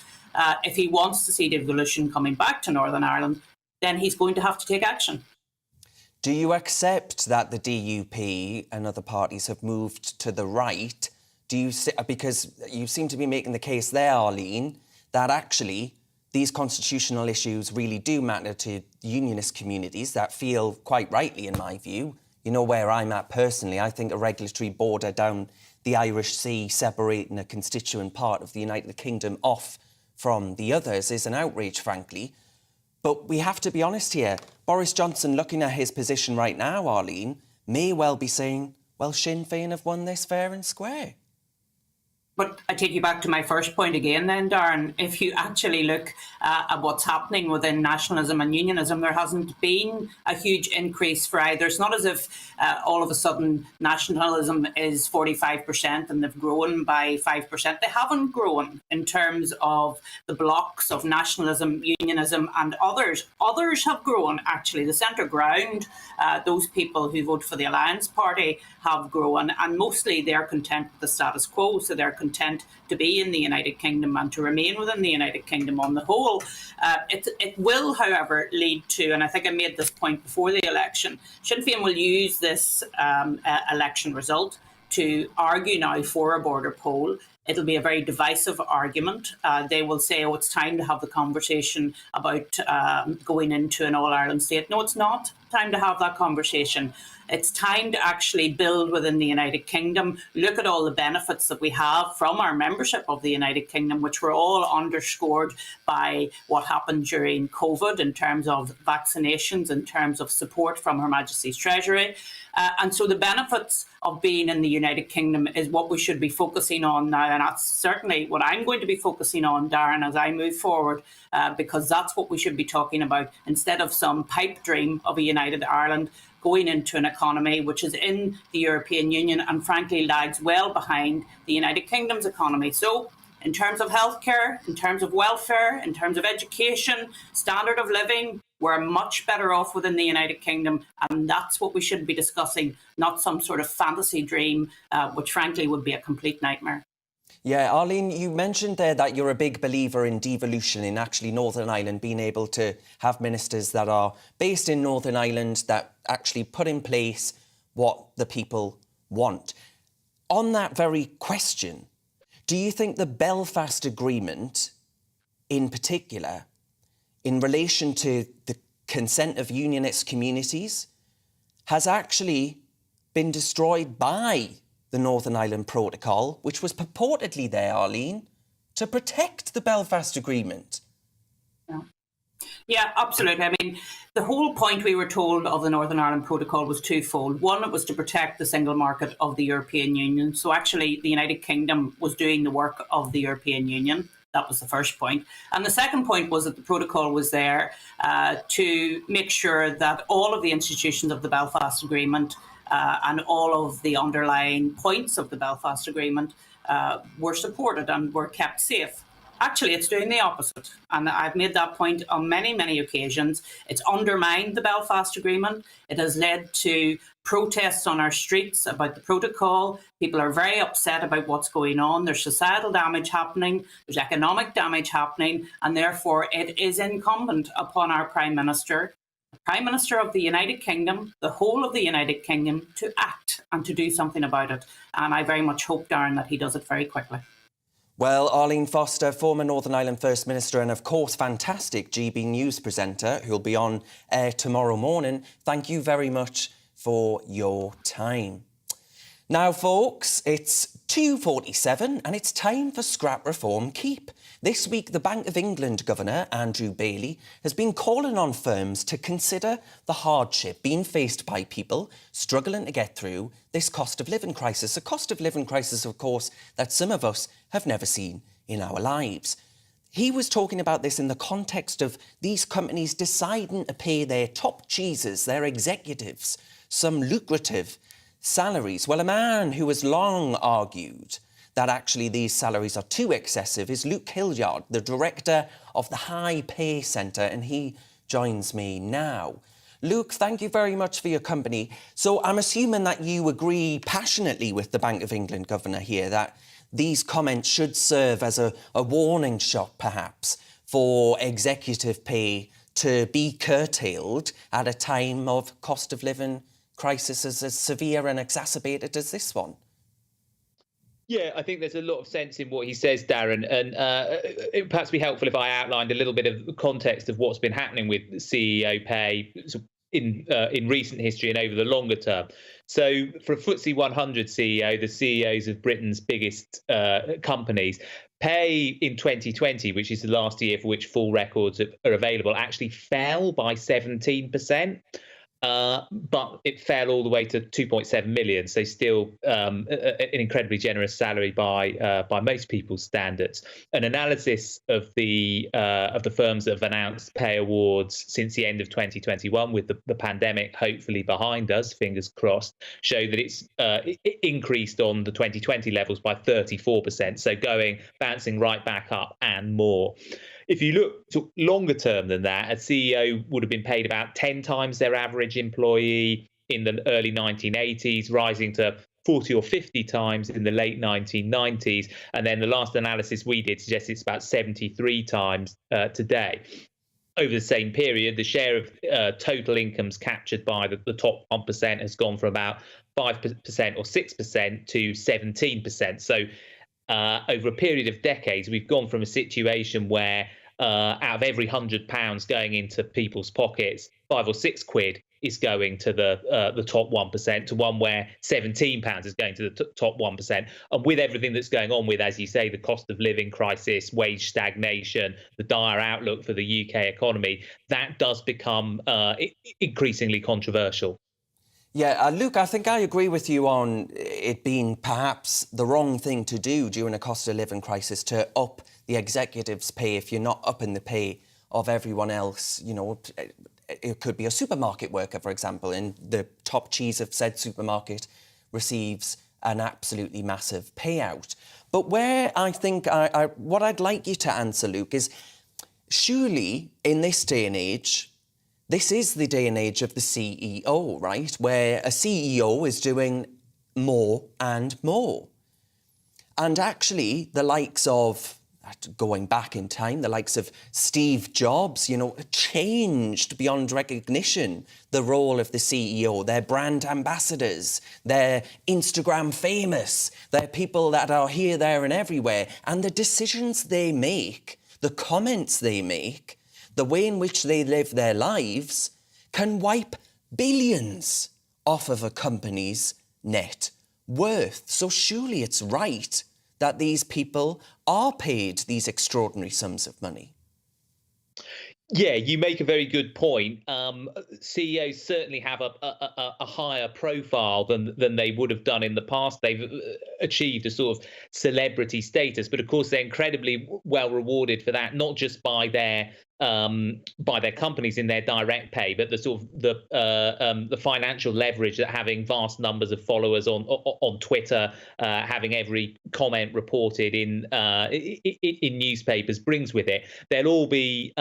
If he wants to see devolution coming back to Northern Ireland, then he's going to have to take action. Do you accept that the DUP and other parties have moved to the right? Do you, because you seem to be making the case there, Arlene, that actually these constitutional issues really do matter to unionist communities that feel, quite rightly in my view, you know where I'm at personally, I think a regulatory border down the Irish Sea separating a constituent part of the United Kingdom off from the others is an outrage, frankly. But we have to be honest here. Boris Johnson, looking at his position right now, Arlene, may well be saying, well, Sinn Féin have won this fair and square. But I take you back to my first point again then, Darren. If you actually look at what's happening within nationalism and unionism, there hasn't been a huge increase for either. It's not as if all of a sudden nationalism is 45% and they've grown by 5%. They haven't grown in terms of the blocks of nationalism, unionism and others. Others have grown, actually. The centre ground, those people who vote for the Alliance Party have grown, and mostly they're content with the status quo, so they're content to be in the United Kingdom and to remain within the United Kingdom on the whole. It will, however, lead to, and I think I made this point before the election, Sinn Féin will use this election result to argue now for a border poll. It'll be a very divisive argument. They will say, oh, it's time to have the conversation about going into an all-Ireland state. No, it's not time to have that conversation. It's time to actually build within the United Kingdom, look at all the benefits that we have from our membership of the United Kingdom, which were all underscored by what happened during COVID in terms of vaccinations, in terms of support from Her Majesty's Treasury. And so the benefits of being in the United Kingdom is what we should be focusing on now. And that's certainly what I'm going to be focusing on, Darren, as I move forward, because that's what we should be talking about instead of some pipe dream of a united Ireland going into an economy which is in the European Union and frankly lags well behind the United Kingdom's economy. So in terms of healthcare, in terms of welfare, in terms of education, standard of living, we're much better off within the United Kingdom, and that's what we should be discussing, not some sort of fantasy dream, which frankly would be a complete nightmare. Yeah, Arlene, you mentioned there that you're a big believer in devolution, in actually Northern Ireland being able to have ministers that are based in Northern Ireland that actually put in place what the people want. On that very question, do you think the Belfast Agreement, in particular, in relation to the consent of unionist communities, has actually been destroyed by the Northern Ireland Protocol, which was purportedly there, Arlene, to protect the Belfast Agreement? Yeah, absolutely. I mean, the whole point we were told of the Northern Ireland Protocol was twofold. One, it was to protect the single market of the European Union. So actually, the United Kingdom was doing the work of the European Union. That was the first point. And the second point was that the protocol was there to make sure that all of the institutions of the Belfast Agreement and all of the underlying points of the Belfast Agreement were supported and were kept safe. Actually, it's doing the opposite. And I've made that point on many, many occasions. It's undermined the Belfast Agreement. It has led to protests on our streets about the protocol. People are very upset about what's going on. There's societal damage happening. There's economic damage happening. And therefore, it is incumbent upon our Prime Minister, the Prime Minister of the United Kingdom, the whole of the United Kingdom, to act and to do something about it. And I very much hope, Darren, that he does it very quickly. Well, Arlene Foster, former Northern Ireland First Minister and, of course, fantastic GB News presenter who'll be on air tomorrow morning, thank you very much for your time. Now, folks, it's 2:47 and it's time for Scrap Reform Keep. This week, the Bank of England Governor, Andrew Bailey, has been calling on firms to consider the hardship being faced by people struggling to get through this cost of living crisis. A cost of living crisis, of course, that some of us have never seen in our lives. He was talking about this in the context of these companies deciding to pay their top cheeses, their executives, some lucrative salaries. Well, a man who has long argued that actually these salaries are too excessive is Luke Hilliard, the director of the High Pay Centre, and he joins me now. Luke, thank you very much for your company. So I'm assuming that you agree passionately with the Bank of England Governor here that these comments should serve as a warning shot, perhaps, for executive pay to be curtailed at a time of cost of living crisis as severe and exacerbated as this one. Yeah, I think there's a lot of sense in what he says, Darren, and it would perhaps be helpful if I outlined a little bit of the context of what's been happening with CEO pay in recent history and over the longer term. So for a FTSE 100 CEO, the CEOs of Britain's biggest companies, pay in 2020, which is the last year for which full records are available, actually fell by 17%. But it fell all the way to 2.7 million, so still an incredibly generous salary by most people's standards. An analysis of the firms that have announced pay awards since the end of 2021, with the pandemic hopefully behind us, fingers crossed, show that it's increased on the 2020 levels by 34%, so bouncing right back up and more. If you look longer term than that, a CEO would have been paid about 10 times their average employee in the early 1980s, rising to 40 or 50 times in the late 1990s. And then the last analysis we did suggests it's about 73 times today. Over the same period, the share of total incomes captured by the top 1% has gone from about 5% or 6% to 17%. So over a period of decades, we've gone from a situation where out of every £100 going into people's pockets, 5 or 6 quid is going to the top 1%, to one where £17 is going to the top 1%. And with everything that's going on with, as you say, the cost of living crisis, wage stagnation, the dire outlook for the UK economy, that does become increasingly controversial. Yeah, Luke, I think I agree with you on it being perhaps the wrong thing to do during a cost of living crisis to up the executives' pay if you're not upping the pay of everyone else. You know, it could be a supermarket worker, for example, and the top cheese of said supermarket receives an absolutely massive payout. But where I think what I'd like you to answer, Luke, is surely in this day and age, this is the day and age of the CEO, right? Where a CEO is doing more and more. And actually, the likes of, going back in time, the likes of Steve Jobs, you know, changed beyond recognition the role of the CEO. They're brand ambassadors, they're Instagram famous, they're people that are here, there and everywhere. And the decisions they make, the comments they make, the way in which they live their lives can wipe billions off of a company's net worth. So surely it's right that these people are paid these extraordinary sums of money. Yeah, you make a very good point. CEOs certainly have a higher profile than they would have done in the past. They've achieved a sort of celebrity status, but of course they're incredibly well rewarded for that, not just by their companies in their direct pay, but the sort of the financial leverage that having vast numbers of followers on Twitter, having every comment reported in newspapers brings with it. They'll all be,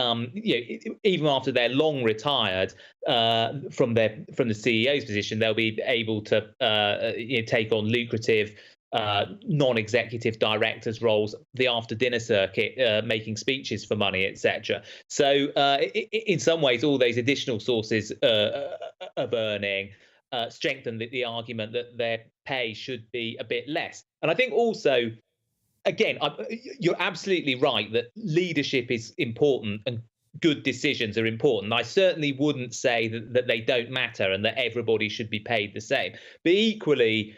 even after they're long retired from the CEO's position, they'll be able to take on lucrative non-executive directors' roles, the after-dinner circuit, making speeches for money, etc. So in some ways, all those additional sources of earning strengthen the argument that their pay should be a bit less. And I think also, again, you're absolutely right that leadership is important and good decisions are important. I certainly wouldn't say that they don't matter and that everybody should be paid the same. But equally,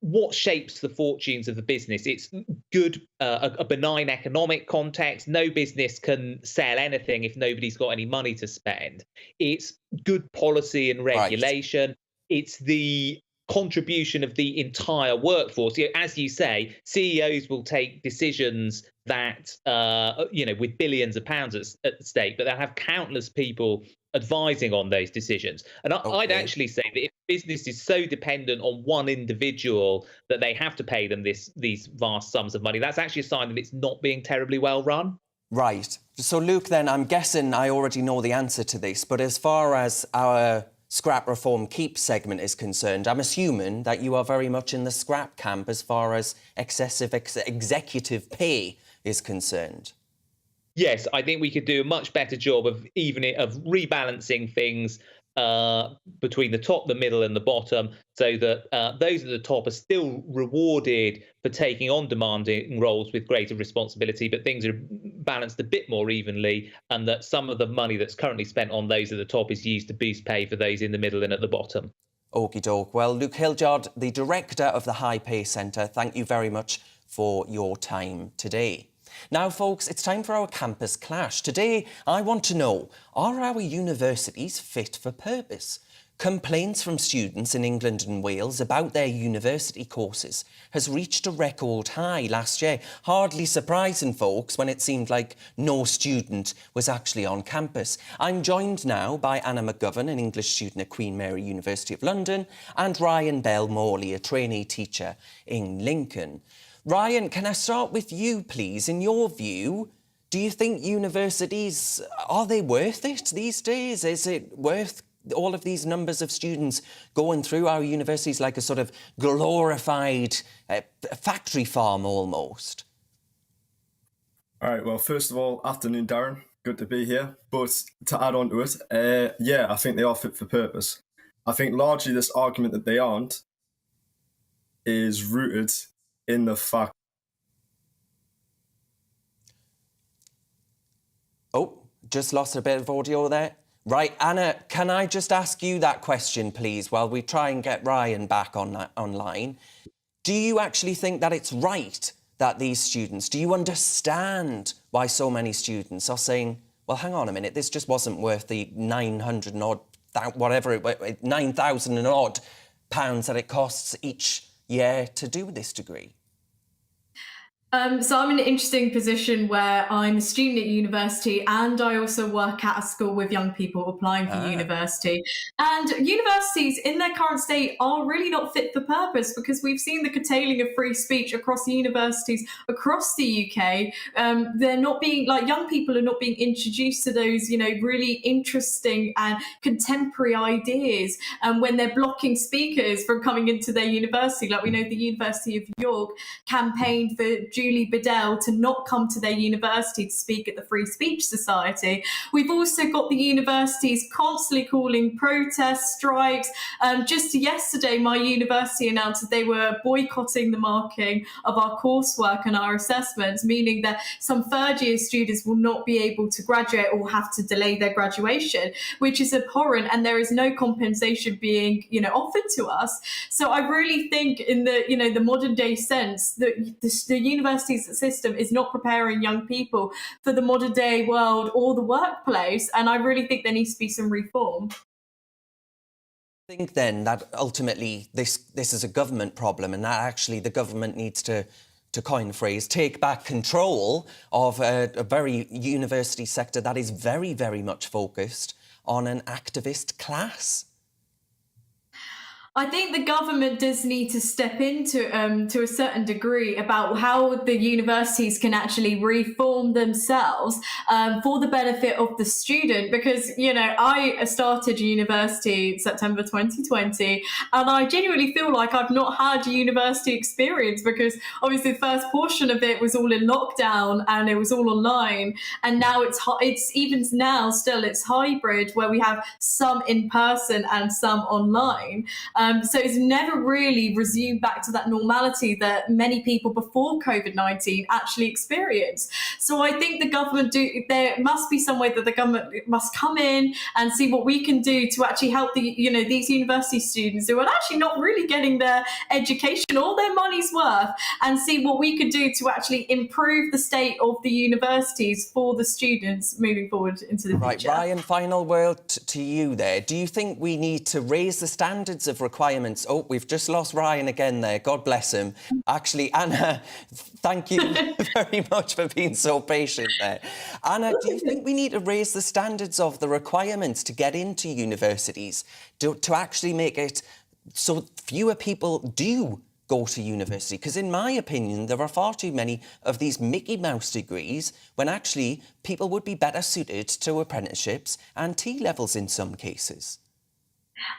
what shapes the fortunes of the business? It's good, a benign economic context. No business can sell anything if nobody's got any money to spend. It's good policy and regulation. Right. It's the contribution of the entire workforce. As you say, CEOs will take decisions that, with billions of pounds at stake, but they'll have countless people advising on those decisions. And I'd actually say that if business is so dependent on one individual that they have to pay them these vast sums of money, that's actually a sign that it's not being terribly well run. Right. So, Luke, then, I'm guessing I already know the answer to this, but as far as our Scrap Reform Keep segment is concerned, I'm assuming that you are very much in the scrap camp as far as excessive executive pay is concerned. Yes, I think we could do a much better job of rebalancing things between the top, the middle and the bottom, so that those at the top are still rewarded for taking on demanding roles with greater responsibility, but things are balanced a bit more evenly, and that some of the money that's currently spent on those at the top is used to boost pay for those in the middle and at the bottom. Okie doke. Well, Luke Hildyard, the director of the High Pay Centre, thank you very much for your time today. Now, folks, it's time for our campus clash. Today, I want to know, are our universities fit for purpose? Complaints from students in England and Wales about their university courses has reached a record high last year. Hardly surprising, folks, when it seemed like no student was actually on campus. I'm joined now by Anna McGovern, an English student at Queen Mary University of London, and Ryan Bell-Morley, a trainee teacher in Lincoln. Ryan, can I start with you, please? In your view, do you think universities, are they worth it these days? Is it worth all of these numbers of students going through our universities like a sort of glorified factory farm almost? All right, well, first of all, afternoon, Darren. Good to be here. But to add on to it, yeah, I think they are fit for purpose. I think largely this argument that they aren't is rooted in the fact... Oh, just lost a bit of audio there. Right, Anna, can I just ask you that question, please, while we try and get Ryan back online? Do you actually think that it's right that these students, do you understand why so many students are saying, well, hang on a minute, this just wasn't worth the 900 and odd, whatever, 9,000 and odd pounds that it costs each year to do this degree? So I'm in an interesting position where I'm a student at university and I also work at a school with young people applying for university. And universities in their current state are really not fit for purpose because we've seen the curtailing of free speech across universities across the UK. They're not being, like, young people are not being introduced to those, really interesting and contemporary ideas. And when they're blocking speakers from coming into their university, like we know the University of York campaigned for Julie Bedell to not come to their university to speak at the Free Speech Society. We've also got the universities constantly calling protests, strikes. Just yesterday, my university announced that they were boycotting the marking of our coursework and our assessments, meaning that some third-year students will not be able to graduate or have to delay their graduation, which is abhorrent, and there is no compensation being, offered to us. So I really think in the, the modern day sense that the university system is not preparing young people for the modern day world or the workplace, and I really think there needs to be some reform. I think then that ultimately this is a government problem, and that actually the government needs to coin a phrase, take back control of a very university sector that is very, very much focused on an activist class. I think the government does need to step into to a certain degree about how the universities can actually reform themselves for the benefit of the student. Because, you know, I started university in September 2020, and I genuinely feel like I've not had university experience because obviously the first portion of it was all in lockdown and it was all online. And now it's even now still it's hybrid where we have some in person and some online. So it's never really resumed back to that normality that many people before COVID-19 actually experienced. So I think the government there must be some way that the government must come in and see what we can do to actually help these university students who are actually not really getting their education or their money's worth, and see what we could do to actually improve the state of the universities for the students moving forward into the future. Ryan, final word to you there. Do you think we need to raise the standards of requirements? Oh, we've just lost Ryan again there. God bless him. Actually, Anna, thank you very much for being so patient there. Anna, do you think we need to raise the standards of the requirements to get into universities to actually make it so fewer people do go to university? Because in my opinion, there are far too many of these Mickey Mouse degrees when actually people would be better suited to apprenticeships and T-levels in some cases.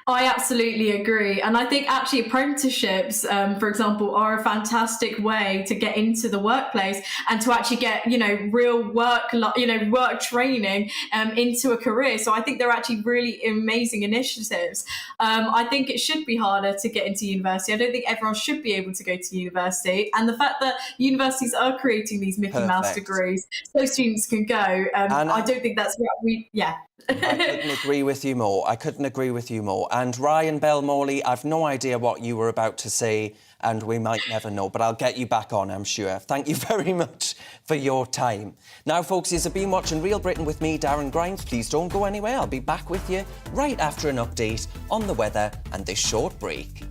I absolutely agree. And I think actually apprenticeships, for example, are a fantastic way to get into the workplace and to actually get, real work, work training into a career. So I think they're actually really amazing initiatives. I think it should be harder to get into university. I don't think everyone should be able to go to university. And the fact that universities are creating these Mickey Mouse degrees so students can go, I don't think that's what I couldn't agree with you more. And Ryan Bell-Morley, I've no idea what you were about to say, and we might never know, but I'll get you back on, I'm sure. Thank you very much for your time. Now, folks, you've been watching Real Britain with me, Darren Grimes. Please don't go anywhere. I'll be back with you right after an update on the weather and this short break.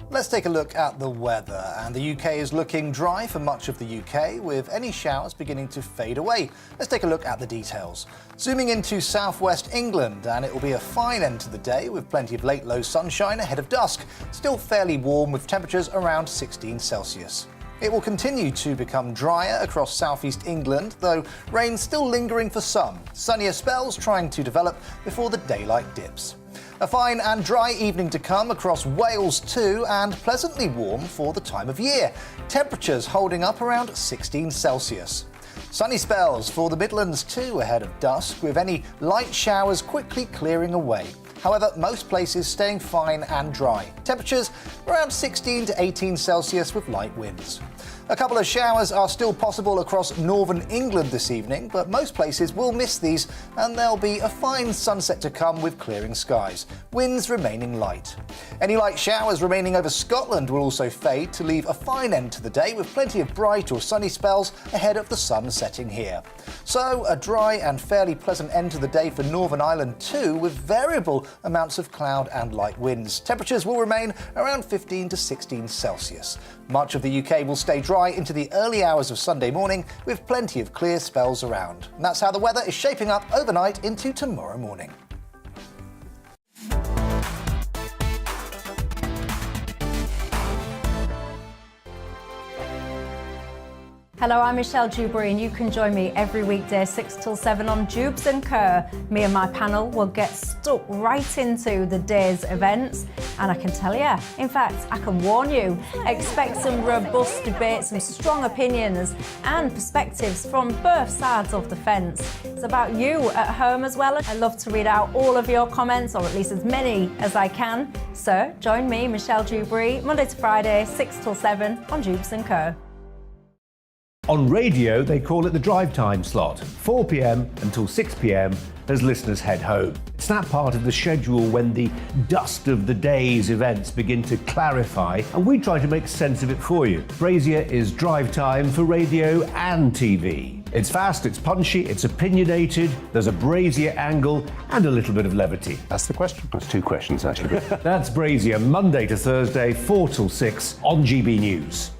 Let's take a look at the weather. And the UK is looking dry for much of the UK, with any showers beginning to fade away. Let's take a look at the details. Zooming into southwest England, and it will be a fine end to the day with plenty of late low sunshine ahead of dusk. Still fairly warm with temperatures around 16 Celsius. It will continue to become drier across southeast England, though rain still lingering for some. Sunnier spells trying to develop before the daylight dips. A fine and dry evening to come across Wales too, and pleasantly warm for the time of year. Temperatures holding up around 16 Celsius. Sunny spells for the Midlands too ahead of dusk, with any light showers quickly clearing away. However, most places staying fine and dry. Temperatures around 16 to 18 Celsius with light winds. A couple of showers are still possible across northern England this evening, but most places will miss these, and there'll be a fine sunset to come with clearing skies. Winds remaining light. Any light showers remaining over Scotland will also fade to leave a fine end to the day with plenty of bright or sunny spells ahead of the sun setting here. So a dry and fairly pleasant end to the day for Northern Ireland too, with variable amounts of cloud and light winds. Temperatures will remain around 15 to 16 Celsius. Much of the UK will stay dry into the early hours of Sunday morning with plenty of clear spells around. And that's how the weather is shaping up overnight into tomorrow morning. Hello, I'm Michelle Dewberry, and you can join me every weekday 6 till 7 on Jubes and Kerr. Me and my panel will get stuck right into the day's events, and I can tell you, in fact, I can warn you, expect some robust debate, some strong opinions and perspectives from both sides of the fence. It's about you at home as well. I love to read out all of your comments, or at least as many as I can. So join me, Michelle Dewberry, Monday to Friday, 6 till 7 on Jubes and Kerr. On radio, they call it the drive time slot, 4 p.m. until 6 p.m. as listeners head home. It's that part of the schedule when the dust of the day's events begin to clarify, and we try to make sense of it for you. Brazier is drive time for radio and TV. It's fast, it's punchy, it's opinionated, there's a Brazier angle and a little bit of levity. That's the question. That's two questions, actually. That's Brazier, Monday to Thursday, 4 till 6 on GB News.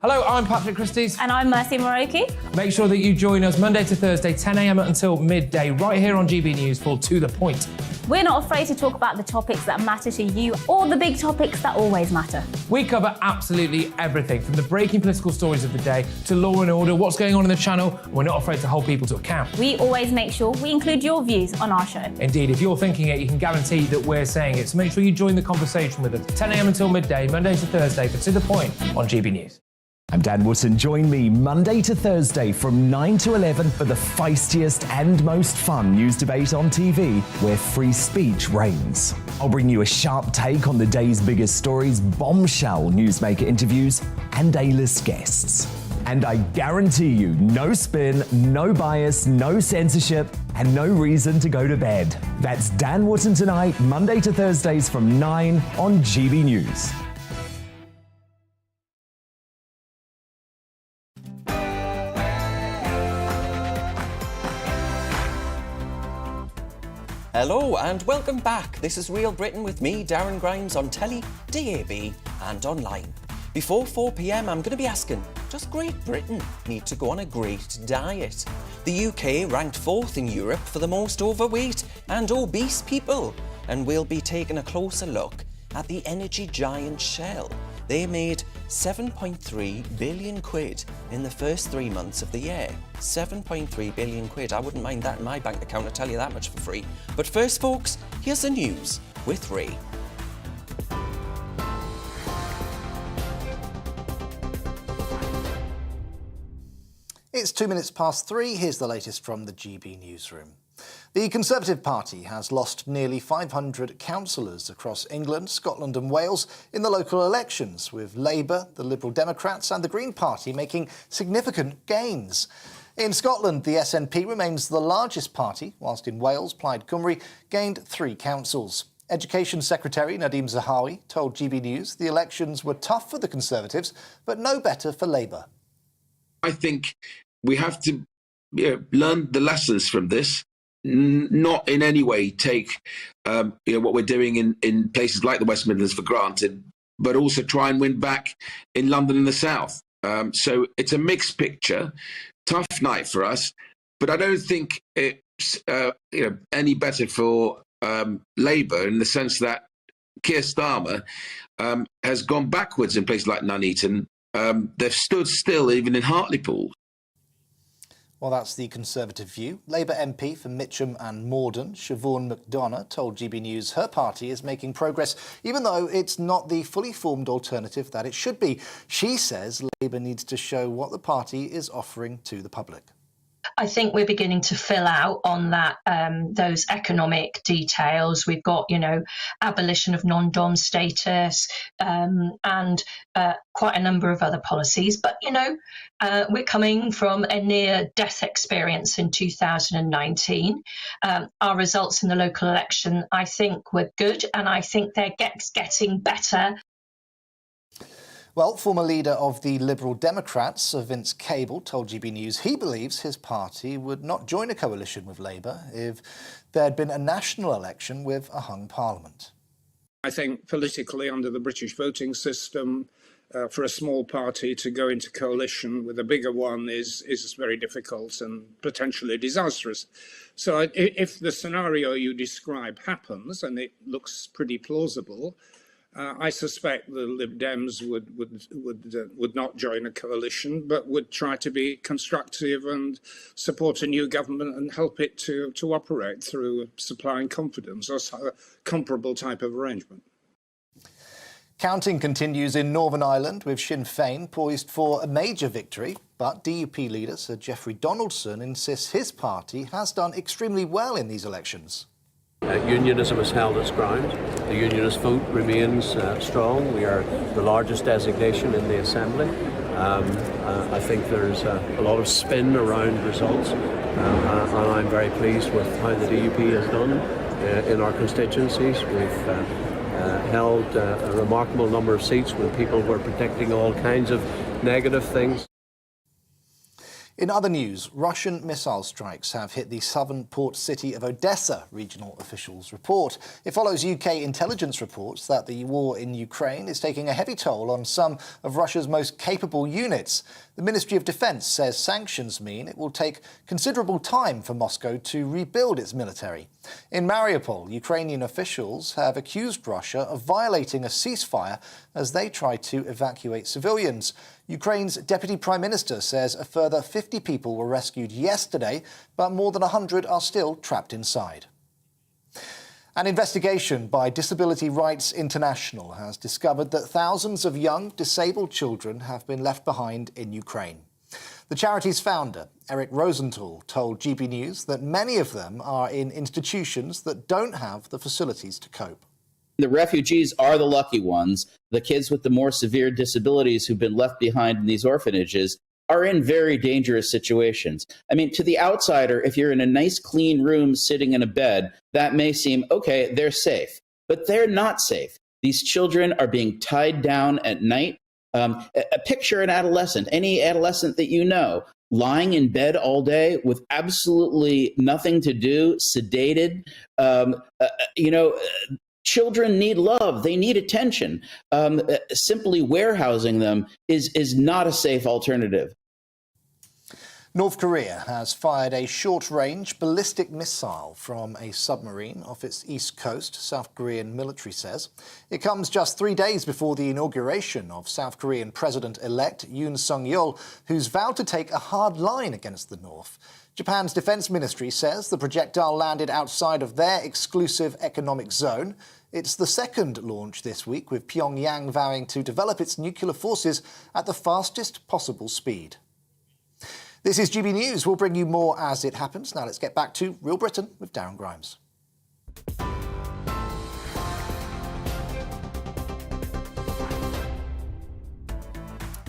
Hello, I'm Patrick Christie's. And I'm Mercy Moroki. Make sure that you join us Monday to Thursday, 10 a.m. until midday, right here on GB News for To The Point. We're not afraid to talk about the topics that matter to you or the big topics that always matter. We cover absolutely everything, from the breaking political stories of the day to law and order, what's going on in the channel. We're not afraid to hold people to account. We always make sure we include your views on our show. Indeed, if you're thinking it, you can guarantee that we're saying it. So make sure you join the conversation with us, 10 a.m. until midday, Monday to Thursday, for To The Point on GB News. I'm Dan Wootton. Join me Monday to Thursday from 9 to 11 for the feistiest and most fun news debate on TV, where free speech reigns. I'll bring you a sharp take on the day's biggest stories, bombshell newsmaker interviews, and A-list guests. And I guarantee you, no spin, no bias, no censorship, and no reason to go to bed. That's Dan Wootton tonight, Monday to Thursdays from 9 on GB News. Hello and welcome back. This is Real Britain with me, Darren Grimes, on telly, DAB and online. Before 4 p.m, I'm going to be asking, does Great Britain need to go on a great diet? The UK ranked 4th in Europe for the most overweight and obese people. And we'll be taking a closer look at the energy giant Shell. They made 7.3 billion quid in the first 3 months of the year. 7.3 billion quid. I wouldn't mind that in my bank account, I'll tell you that much for free. But first, folks, here's the news with Ray. It's 2 minutes past 3. Here's the latest from the GB newsroom. The Conservative Party has lost nearly 500 councillors across England, Scotland and Wales in the local elections, with Labour, the Liberal Democrats and the Green Party making significant gains. In Scotland, the SNP remains the largest party, whilst in Wales, Plaid Cymru gained 3 councils. Education Secretary Nadeem Zahawi told GB News the elections were tough for the Conservatives, but no better for Labour. I think we have to learn the lessons from this. Not in any way take what we're doing in places like the West Midlands for granted, but also try and win back in London and the South. So it's a mixed picture, tough night for us, but I don't think it's any better for Labour in the sense that Keir Starmer has gone backwards in places like Nuneaton. They've stood still even in Hartlepool. Well, that's the Conservative view. Labour MP for Mitcham and Morden, Siobhan McDonough, told GB News her party is making progress, even though it's not the fully formed alternative that it should be. She says Labour needs to show what the party is offering to the public. I think we're beginning to fill out on that those economic details. We've got, abolition of non-dom status and quite a number of other policies. But, we're coming from a near-death experience in 2019. Our results in the local election, I think, were good, and I think they're getting better. Well, former leader of the Liberal Democrats, Sir Vince Cable, told GB News he believes his party would not join a coalition with Labour if there had been a national election with a hung parliament. I think politically, under the British voting system, for a small party to go into coalition with a bigger one is very difficult and potentially disastrous. So if the scenario you describe happens, and it looks pretty plausible, I suspect the Lib Dems would not join a coalition, but would try to be constructive and support a new government and help it to operate through supplying confidence or a comparable type of arrangement. Counting continues in Northern Ireland, with Sinn Féin poised for a major victory. But DUP leader Sir Geoffrey Donaldson insists his party has done extremely well in these elections. Unionism has held its ground. The unionist vote remains strong. We are the largest designation in the Assembly. I think there's a lot of spin around results, and I'm very pleased with how the DUP has done in our constituencies. We've held a remarkable number of seats when people were predicting all kinds of negative things. In other news, Russian missile strikes have hit the southern port city of Odessa, regional officials report. It follows UK intelligence reports that the war in Ukraine is taking a heavy toll on some of Russia's most capable units. The Ministry of Defence says sanctions mean it will take considerable time for Moscow to rebuild its military. In Mariupol, Ukrainian officials have accused Russia of violating a ceasefire as they try to evacuate civilians. Ukraine's Deputy Prime Minister says a further 50 people were rescued yesterday, but more than 100 are still trapped inside. An investigation by Disability Rights International has discovered that thousands of young disabled children have been left behind in Ukraine. The charity's founder, Eric Rosenthal, told GB News that many of them are in institutions that don't have the facilities to cope. The refugees are the lucky ones. The kids with the more severe disabilities who've been left behind in these orphanages are in very dangerous situations. I mean, to the outsider, if you're in a nice, clean room sitting in a bed, that may seem, okay, they're safe. But they're not safe. These children are being tied down at night. Picture an adolescent, any adolescent that you know, lying in bed all day with absolutely nothing to do, sedated, children need love. They need attention. Simply warehousing them is not a safe alternative. North Korea has fired a short-range ballistic missile from a submarine off its east coast, South Korean military says. It comes just 3 days before the inauguration of South Korean President-elect Yoon Suk-yeol, who's vowed to take a hard line against the North. Japan's defense ministry says the projectile landed outside of their exclusive economic zone. It's the second launch this week, with Pyongyang vowing to develop its nuclear forces at the fastest possible speed. This is GB News. We'll bring you more as it happens. Now let's get back to Real Britain with Darren Grimes.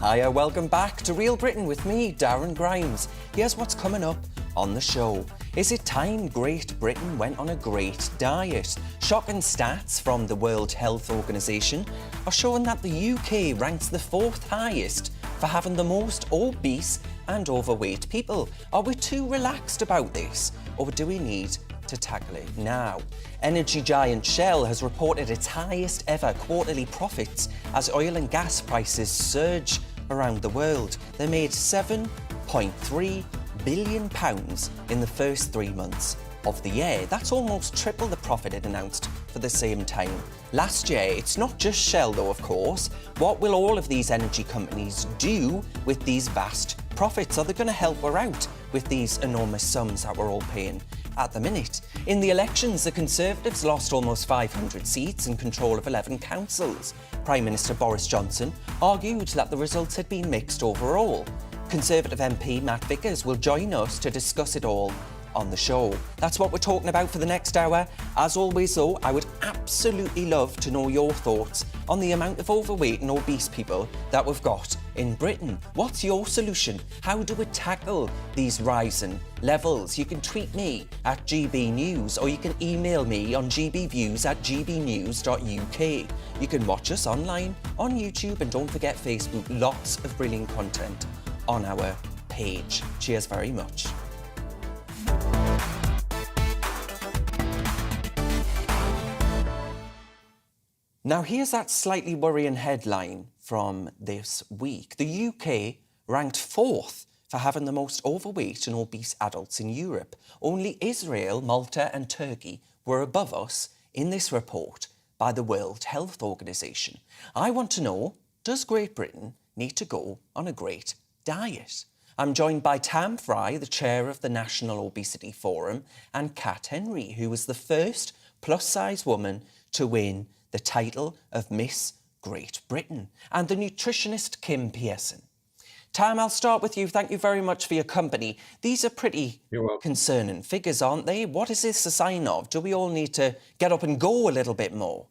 Hiya, welcome back to Real Britain with me, Darren Grimes. Here's what's coming up on the show. Is it time Great Britain went on a great diet? Shocking stats from the World Health Organization are showing that the UK ranks the 4th highest for having the most obese and overweight people. Are we too relaxed about this, or do we need to tackle it now? Energy giant Shell has reported its highest ever quarterly profits as oil and gas prices surge around the world. They made £7.3 billion in the first 3 months of the year. That's almost triple the profit it announced for the same time last year. It's not just Shell though, of course. What will all of these energy companies do with these vast profits? Are they going to help her out with these enormous sums that we're all paying at the minute? In the elections, the Conservatives lost almost 500 seats and control of 11 councils. Prime Minister Boris Johnson argued that the results had been mixed overall. Conservative MP Matt Vickers will join us to discuss it all on the show. That's what we're talking about for the next hour. As always though, I would absolutely love to know your thoughts on the amount of overweight and obese people that we've got in Britain. What's your solution? How do we tackle these rising levels? You can tweet me at GBNews, or you can email me on gbviews@gbnews.uk. You can watch us online on YouTube, and don't forget Facebook. Lots of brilliant content on our page. Cheers very much. Now here's that slightly worrying headline from this week. The UK ranked 4th for having the most overweight and obese adults in Europe. Only Israel, Malta and Turkey were above us in this report by the World Health Organization. I want to know, does Great Britain need to go on a great diet? I'm joined by Tam Fry, the chair of the National Obesity Forum, and Kat Henry, who was the first plus-size woman to win the title of Miss Great Britain, and the nutritionist Kim Pearson. Tam, I'll start with you. Thank you very much for your company. These are pretty concerning figures, aren't they? What is this a sign of? Do we all need to get up and go a little bit more?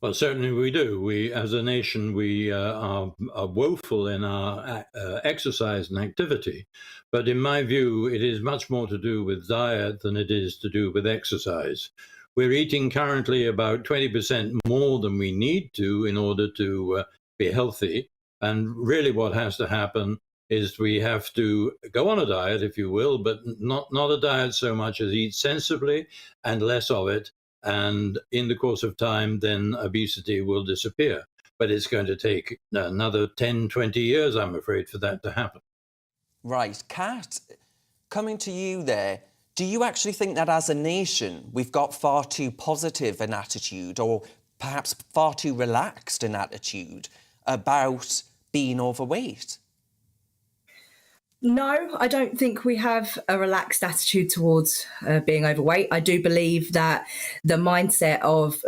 Well, certainly we do. We, as a nation, we are woeful in our exercise and activity. But in my view, it is much more to do with diet than it is to do with exercise. We're eating currently about 20% more than we need to in order to be healthy. And really what has to happen is we have to go on a diet, if you will, but not a diet so much as eat sensibly and less of it. And in the course of time, then obesity will disappear. But it's going to take another 10, 20 years, I'm afraid, for that to happen. Right. Kat, coming to you there, do you actually think that as a nation we've got far too positive an attitude, or perhaps far too relaxed an attitude about being overweight? No, I don't think we have a relaxed attitude towards being overweight. I do believe that the mindset of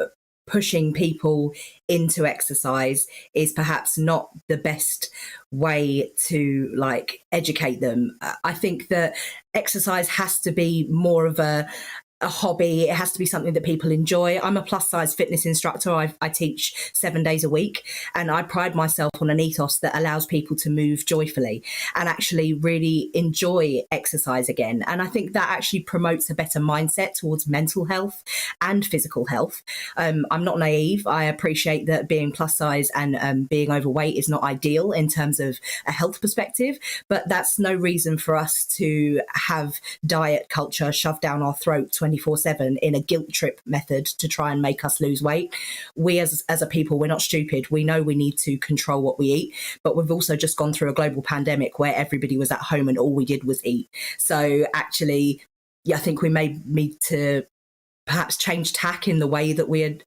pushing people into exercise is perhaps not the best way to educate them. I think that exercise has to be more of a hobby. It has to be something that people enjoy. I'm a plus size fitness instructor. I teach 7 days a week, and I pride myself on an ethos that allows people to move joyfully and actually really enjoy exercise again. And I think that actually promotes a better mindset towards mental health and physical health. I'm not naive. I appreciate that being plus size and being overweight is not ideal in terms of a health perspective, but that's no reason for us to have diet culture shoved down our throat 24/7 in a guilt trip method to try and make us lose weight. We as a people, we're not stupid. We know we need to control what we eat, but we've also just gone through a global pandemic where everybody was at home and all we did was eat. So actually, I think we may need to perhaps change tack in the way that we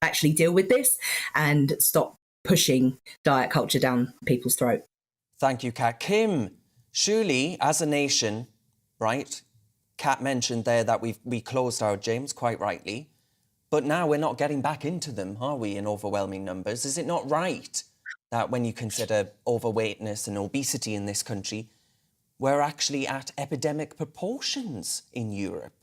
actually deal with this and stop pushing diet culture down people's throat. Thank you, Kat. Kim, surely as a nation, right, Kat mentioned there that we closed our gyms, quite rightly, but now we're not getting back into them, are we, in overwhelming numbers? Is it not right that when you consider overweightness and obesity in this country, we're actually at epidemic proportions in Europe?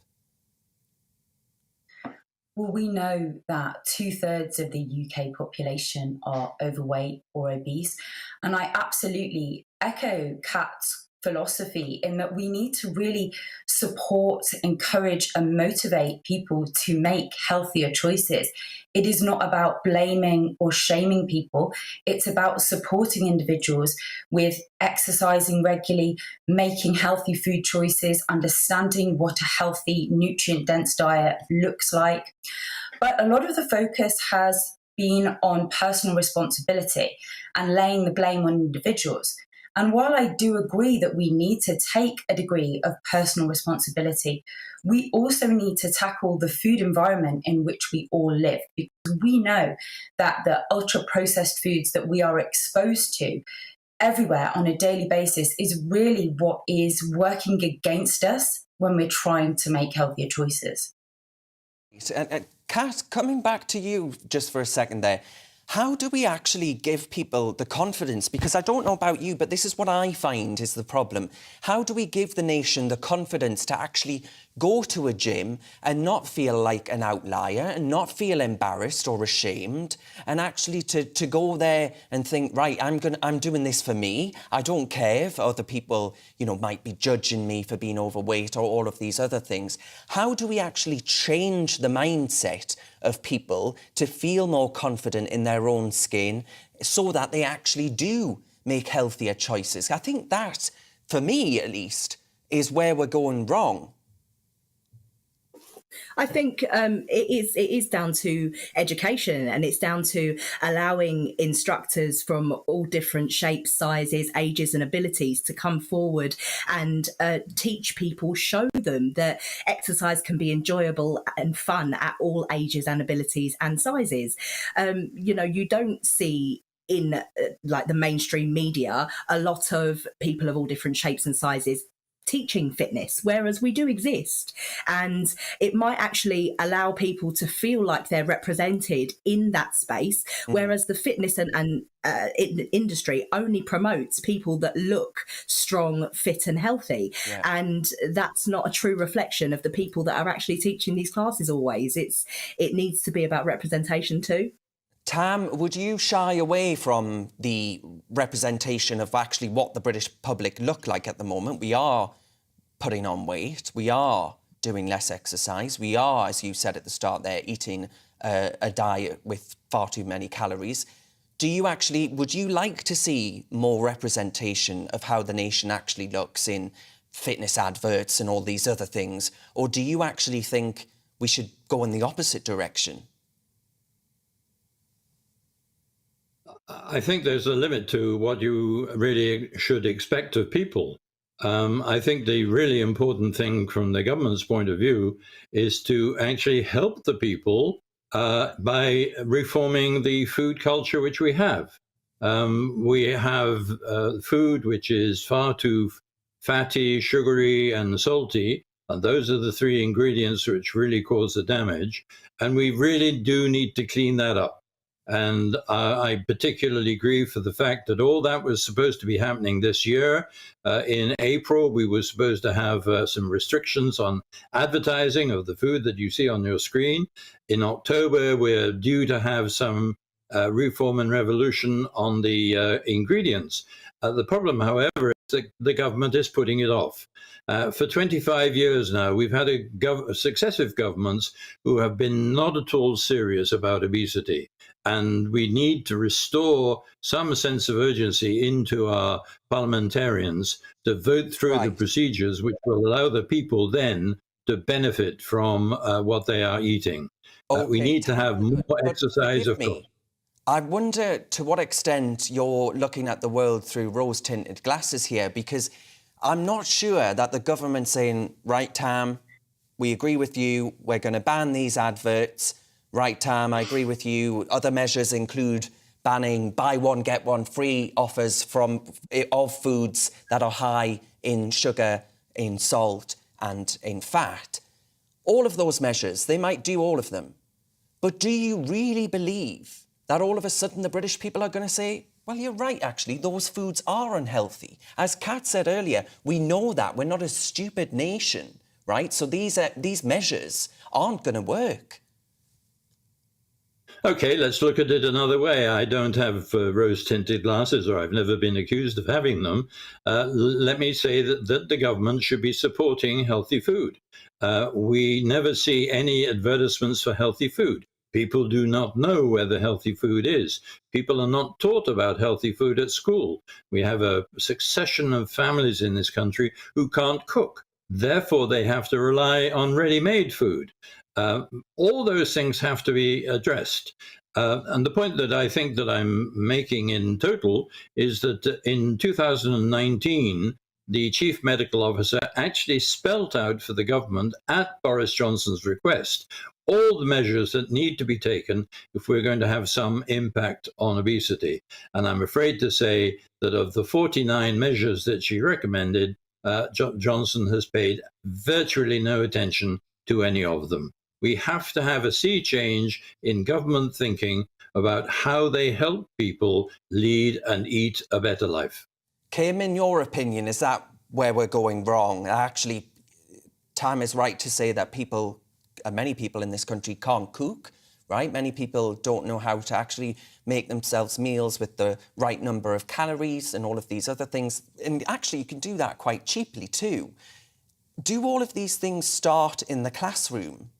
Well, we know that 2/3 of the UK population are overweight or obese, and I absolutely echo Kat's philosophy in that we need to really support, encourage and motivate people to make healthier choices. It is not about blaming or shaming people. It's about supporting individuals with exercising regularly, making healthy food choices, understanding what a healthy, nutrient-dense diet looks like. But a lot of the focus has been on personal responsibility and laying the blame on individuals. And while I do agree that we need to take a degree of personal responsibility, we also need to tackle the food environment in which we all live, because we know that the ultra-processed foods that we are exposed to everywhere on a daily basis is really what is working against us when we're trying to make healthier choices. Kat, coming back to you just for a second there, how do we actually give people the confidence? Because I don't know about you, but this is what I find is the problem. How do we give the nation the confidence to actually go to a gym and not feel like an outlier and not feel embarrassed or ashamed, and actually to go there and think, right, I'm doing this for me. I don't care if other people, might be judging me for being overweight or all of these other things. How do we actually change the mindset of people to feel more confident in their own skin so that they actually do make healthier choices? I think that, for me at least, is where we're going wrong. I think it is down to education, and it's down to allowing instructors from all different shapes, sizes, ages and abilities to come forward and teach people, show them that exercise can be enjoyable and fun at all ages and abilities and sizes. You don't see in the mainstream media a lot of people of all different shapes and sizes teaching fitness, whereas we do exist, and it might actually allow people to feel like they're represented in that space, whereas the fitness and industry only promotes people that look strong, fit and healthy. Yeah. And that's not a true reflection of the people that are actually teaching these classes always. It needs to be about representation too. Tam, would you shy away from the representation of actually what the British public look like at the moment? We are putting on weight. We are doing less exercise. We are, as you said at the start there, eating a diet with far too many calories. would you like to see more representation of how the nation actually looks in fitness adverts and all these other things? Or do you actually think we should go in the opposite direction? I think there's a limit to what you really should expect of people. I think the really important thing from the government's point of view is to actually help the people by reforming the food culture which we have. We have food which is far too fatty, sugary, and salty. And those are the three ingredients which really cause the damage. And we really do need to clean that up. And I particularly grieve for the fact that all that was supposed to be happening this year. In April, we were supposed to have some restrictions on advertising of the food that you see on your screen. In October, we're due to have some reform and revolution on the ingredients. The problem, however, is that the government is putting it off. For 25 years now, we've had successive governments who have been not at all serious about obesity. And we need to restore some sense of urgency into our parliamentarians to vote through the procedures which will allow the people then to benefit from what they are eating. We need to have more exercise, of course. I wonder to what extent you're looking at the world through rose-tinted glasses here, because I'm not sure that the government's saying, right, Tam, we agree with you, we're going to ban these adverts. Right, Tam, I agree with you. Other measures include banning buy one, get one free offers of foods that are high in sugar, in salt and in fat. All of those measures, they might do all of them. But do you really believe that all of a sudden the British people are going to say, well, you're right, actually, those foods are unhealthy? As Kat said earlier, we know that. We're not a stupid nation, right? So these measures aren't going to work. OK, let's look at it another way. I don't have rose-tinted glasses, or I've never been accused of having them. Let me say that the government should be supporting healthy food. We never see any advertisements for healthy food. People do not know where the healthy food is. People are not taught about healthy food at school. We have a succession of families in this country who can't cook. Therefore, they have to rely on ready-made food. All those things have to be addressed. And the point that I think that I'm making in total is that in 2019, the chief medical officer actually spelt out for the government at Boris Johnson's request all the measures that need to be taken if we're going to have some impact on obesity. And I'm afraid to say that of the 49 measures that she recommended, Johnson has paid virtually no attention to any of them. We have to have a sea change in government thinking about how they help people lead and eat a better life. Kim, in your opinion, is that where we're going wrong? Actually, Tam is right to say that many people in this country can't cook, right? Many people don't know how to actually make themselves meals with the right number of calories and all of these other things. And actually, you can do that quite cheaply too. Do all of these things start in the classroom?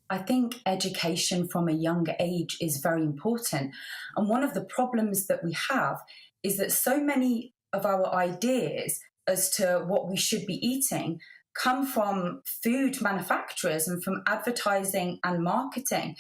I think education from a younger age is very important. And one of the problems that we have is that so many of our ideas as to what we should be eating come from food manufacturers and from advertising and marketing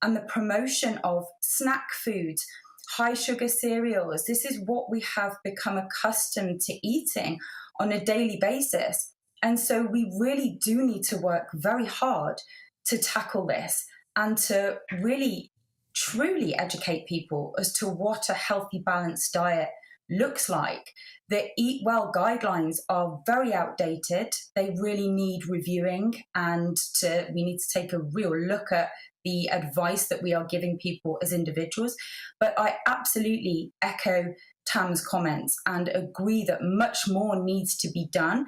and the promotion of snack foods, high sugar cereals. This is what we have become accustomed to eating on a daily basis. And so we really do need to work very hard to tackle this and to really truly educate people as to what a healthy, balanced diet looks like. The Eat Well guidelines are very outdated. They really need reviewing, and we need to take a real look at the advice that we are giving people as individuals. But I absolutely echo Tam's comments and agree that much more needs to be done.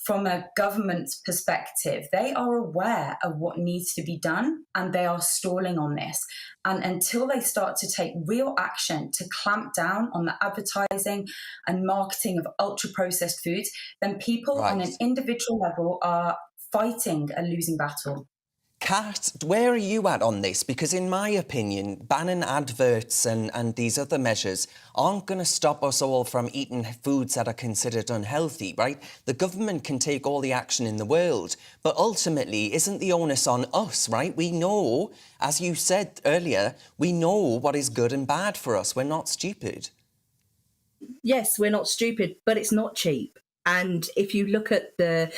From a government's perspective, they are aware of what needs to be done and they are stalling on this. And until they start to take real action to clamp down on the advertising and marketing of ultra-processed foods, then people on an individual level are fighting a losing battle. Kat, where are you at on this? Because in my opinion, banning adverts and these other measures aren't going to stop us all from eating foods that are considered unhealthy, right? The government can take all the action in the world, but ultimately, isn't the onus on us, right? We know, as you said earlier, we know what is good and bad for us. We're not stupid. Yes, we're not stupid, but it's not cheap. And if you look at the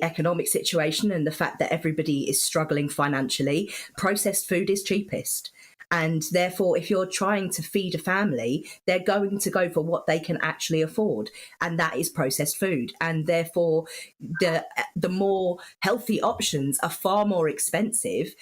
economic situation and the fact that everybody is struggling financially, processed food is cheapest. And therefore, if you're trying to feed a family, they're going to go for what they can actually afford. And that is processed food. And therefore, the more healthy options are far more expensive,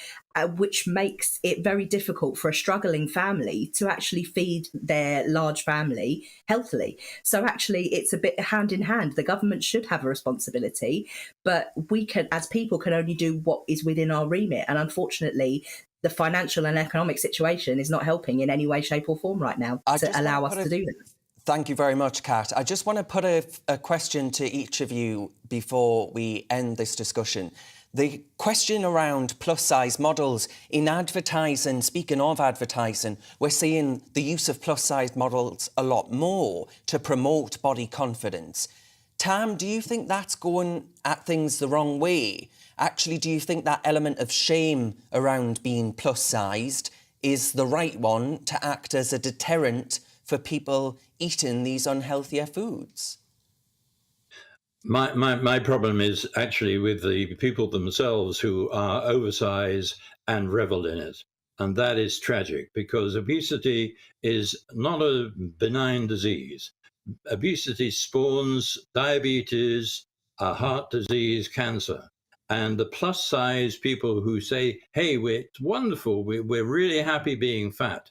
which makes it very difficult for a struggling family to actually feed their large family healthily. So actually, it's a bit hand in hand. The government should have a responsibility, but we can, as people, can only do what is within our remit. And unfortunately, the financial and economic situation is not helping in any way, shape or form right now to allow us to do that. Thank you very much, Kat. I just want to put a question to each of you before we end this discussion. The question around plus-size models in advertising, speaking of advertising, we're seeing the use of plus-size models a lot more to promote body confidence. Tam, do you think that's going at things the wrong way? Actually, do you think that element of shame around being plus-sized is the right one to act as a deterrent for people eating these unhealthier foods? My problem is actually with the people themselves who are oversized and revel in it. And that is tragic because obesity is not a benign disease. Obesity spawns diabetes, heart disease, cancer. And the plus size people who say, hey, it's wonderful, we're really happy being fat,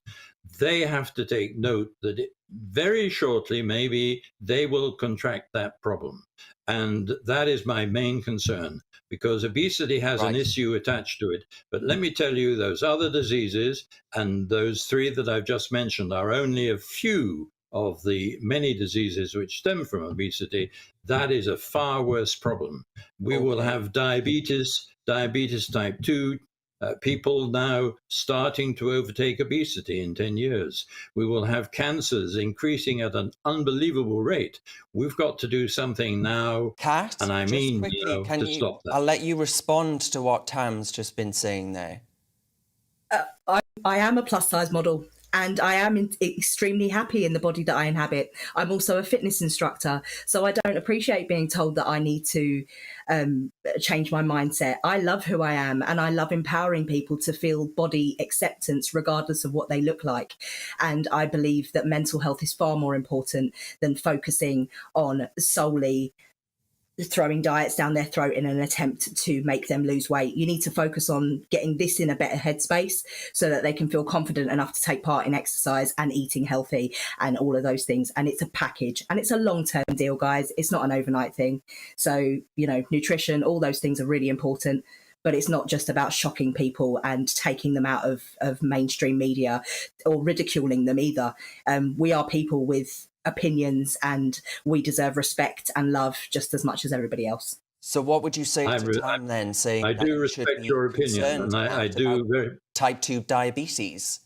they have to take note that very shortly, maybe they will contract that problem. And that is my main concern, because obesity has an issue attached to it. But let me tell you, those other diseases and those three that I've just mentioned are only a few of the many diseases which stem from obesity. That is a far worse problem. We will have diabetes type 2, people now starting to overtake obesity in 10 years. We will have cancers increasing at an unbelievable rate. We've got to do something now. Kat, and I mean, quickly, to stop that. I'll let you respond to what Tam's just been saying there. I am a plus size model. And I am extremely happy in the body that I inhabit. I'm also a fitness instructor, so I don't appreciate being told that I need to change my mindset. I love who I am, and I love empowering people to feel body acceptance regardless of what they look like. And I believe that mental health is far more important than focusing on solely throwing diets down their throat in an attempt to make them lose weight. You need to focus on getting this in a better headspace so that they can feel confident enough to take part in exercise and eating healthy and all of those things. And it's a package and it's a long-term deal, guys. It's not an overnight thing. So, you know, nutrition, all those things are really important. But it's not just about shocking people and taking them out of mainstream media or ridiculing them either. We are people with opinions and we deserve respect and love just as much as everybody else. So what would you say to Tam then, saying I do respect your opinion, and I do very... type 2 diabetes?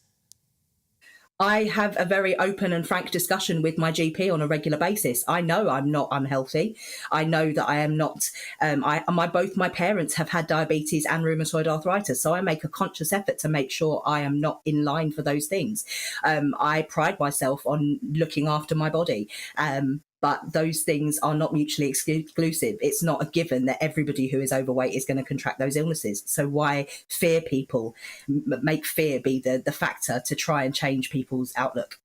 I have a very open and frank discussion with my GP on a regular basis. I know I'm not unhealthy. I know that I am not. Both my parents have had diabetes and rheumatoid arthritis, so I make a conscious effort to make sure I am not in line for those things. I pride myself on looking after my body. But those things are not mutually exclusive. It's not a given that everybody who is overweight is going to contract those illnesses. So why fear people, make fear be the factor to try and change people's outlook?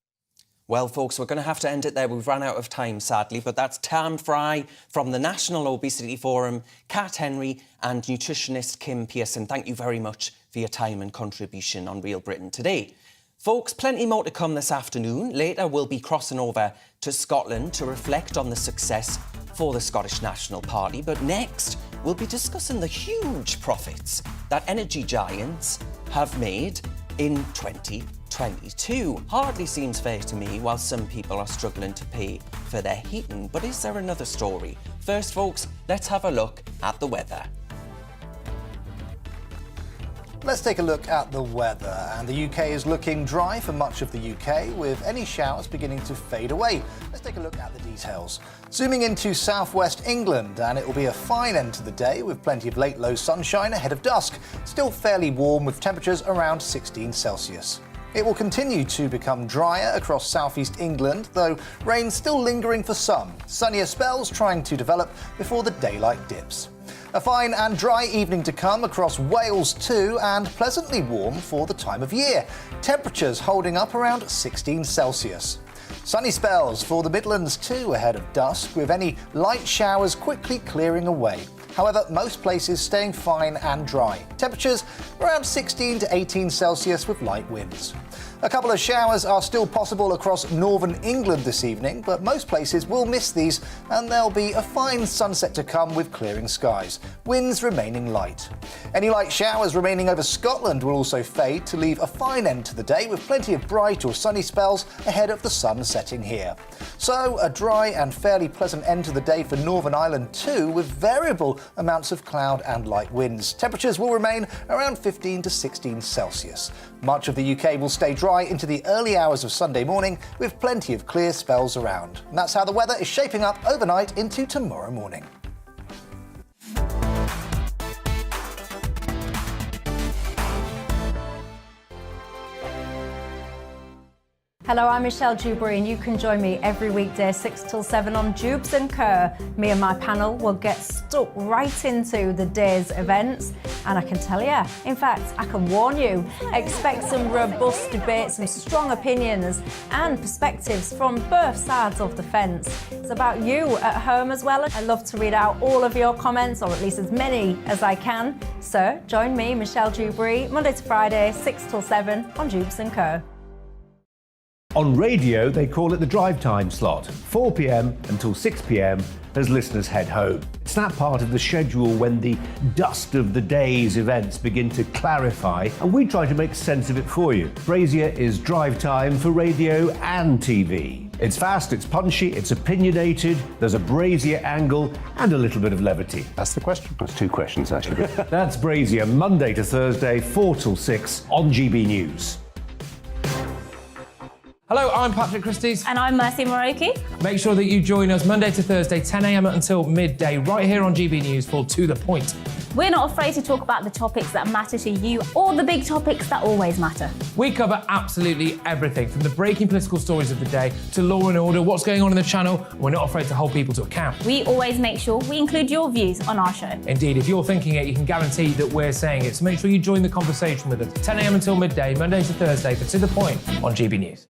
Well, folks, we're going to have to end it there. We've run out of time, sadly. But that's Tam Fry from the National Obesity Forum, Kat Henry and nutritionist Kim Pearson. Thank you very much for your time and contribution on Real Britain Today. Folks, plenty more to come this afternoon. Later, we'll be crossing over to Scotland to reflect on the success for the Scottish National Party. But next, we'll be discussing the huge profits that energy giants have made in 2022. Hardly seems fair to me, while some people are struggling to pay for their heating. But is there another story? First, folks, let's have a look at the weather. Let's take a look at the weather. And the UK is looking dry for much of the UK, with any showers beginning to fade away. Let's take a look at the details. Zooming into southwest England, and it will be a fine end to the day with plenty of late low sunshine ahead of dusk. Still fairly warm with temperatures around 16 Celsius. It will continue to become drier across southeast England, though rain still lingering for some. Sunnier spells trying to develop before the daylight dips. A fine and dry evening to come across Wales too, and pleasantly warm for the time of year. Temperatures holding up around 16 Celsius. Sunny spells for the Midlands too ahead of dusk, with any light showers quickly clearing away. However, most places staying fine and dry. Temperatures around 16 to 18 Celsius with light winds. A couple of showers are still possible across northern England this evening, but most places will miss these, and there'll be a fine sunset to come with clearing skies. Winds remaining light. Any light showers remaining over Scotland will also fade to leave a fine end to the day, with plenty of bright or sunny spells ahead of the sun setting here. So a dry and fairly pleasant end to the day for Northern Ireland too, with variable amounts of cloud and light winds. Temperatures will remain around 15 to 16 Celsius. Much of the UK will stay dry into the early hours of Sunday morning, with plenty of clear spells around. And that's how the weather is shaping up overnight into tomorrow morning. Hello, I'm Michelle Dewberry, and you can join me every weekday 6 till 7 on Jubes & Kerr. Me and my panel will get stuck right into the day's events, and I can tell you, in fact, I can warn you, expect some robust debate, some strong opinions and perspectives from both sides of the fence. It's about you at home as well. I love to read out all of your comments, or at least as many as I can. So join me, Michelle Dewberry, Monday to Friday, 6 till 7 on Jubes & Kerr. On radio, they call it the drive time slot, 4 p.m. until 6 p.m. as listeners head home. It's that part of the schedule when the dust of the day's events begin to clarify, and we try to make sense of it for you. Brazier is drive time for radio and TV. It's fast, it's punchy, it's opinionated, there's a Brazier angle and a little bit of levity. That's the question. That's two questions, actually. That's Brazier, Monday to Thursday, 4 till 6 on GB News. Hello, I'm Patrick Christys. And I'm Mercy Moroki. Make sure that you join us Monday to Thursday, 10 a.m. until midday, right here on GB News for To The Point. We're not afraid to talk about the topics that matter to you, or the big topics that always matter. We cover absolutely everything, from the breaking political stories of the day to law and order, what's going on in the channel. We're not afraid to hold people to account. We always make sure we include your views on our show. Indeed, if you're thinking it, you can guarantee that we're saying it. So make sure you join the conversation with us, 10 a.m. until midday, Monday to Thursday, for To The Point on GB News.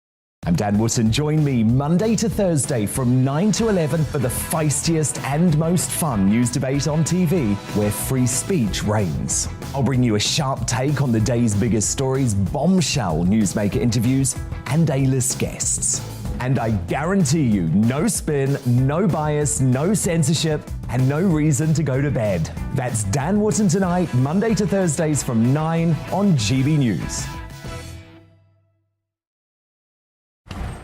I'm Dan Wootton. Join me Monday to Thursday from 9 to 11 for the feistiest and most fun news debate on TV, where free speech reigns. I'll bring you a sharp take on the day's biggest stories, bombshell newsmaker interviews, and A-list guests. And I guarantee you, no spin, no bias, no censorship, and no reason to go to bed. That's Dan Wootton tonight, Monday to Thursdays from 9 on GB News.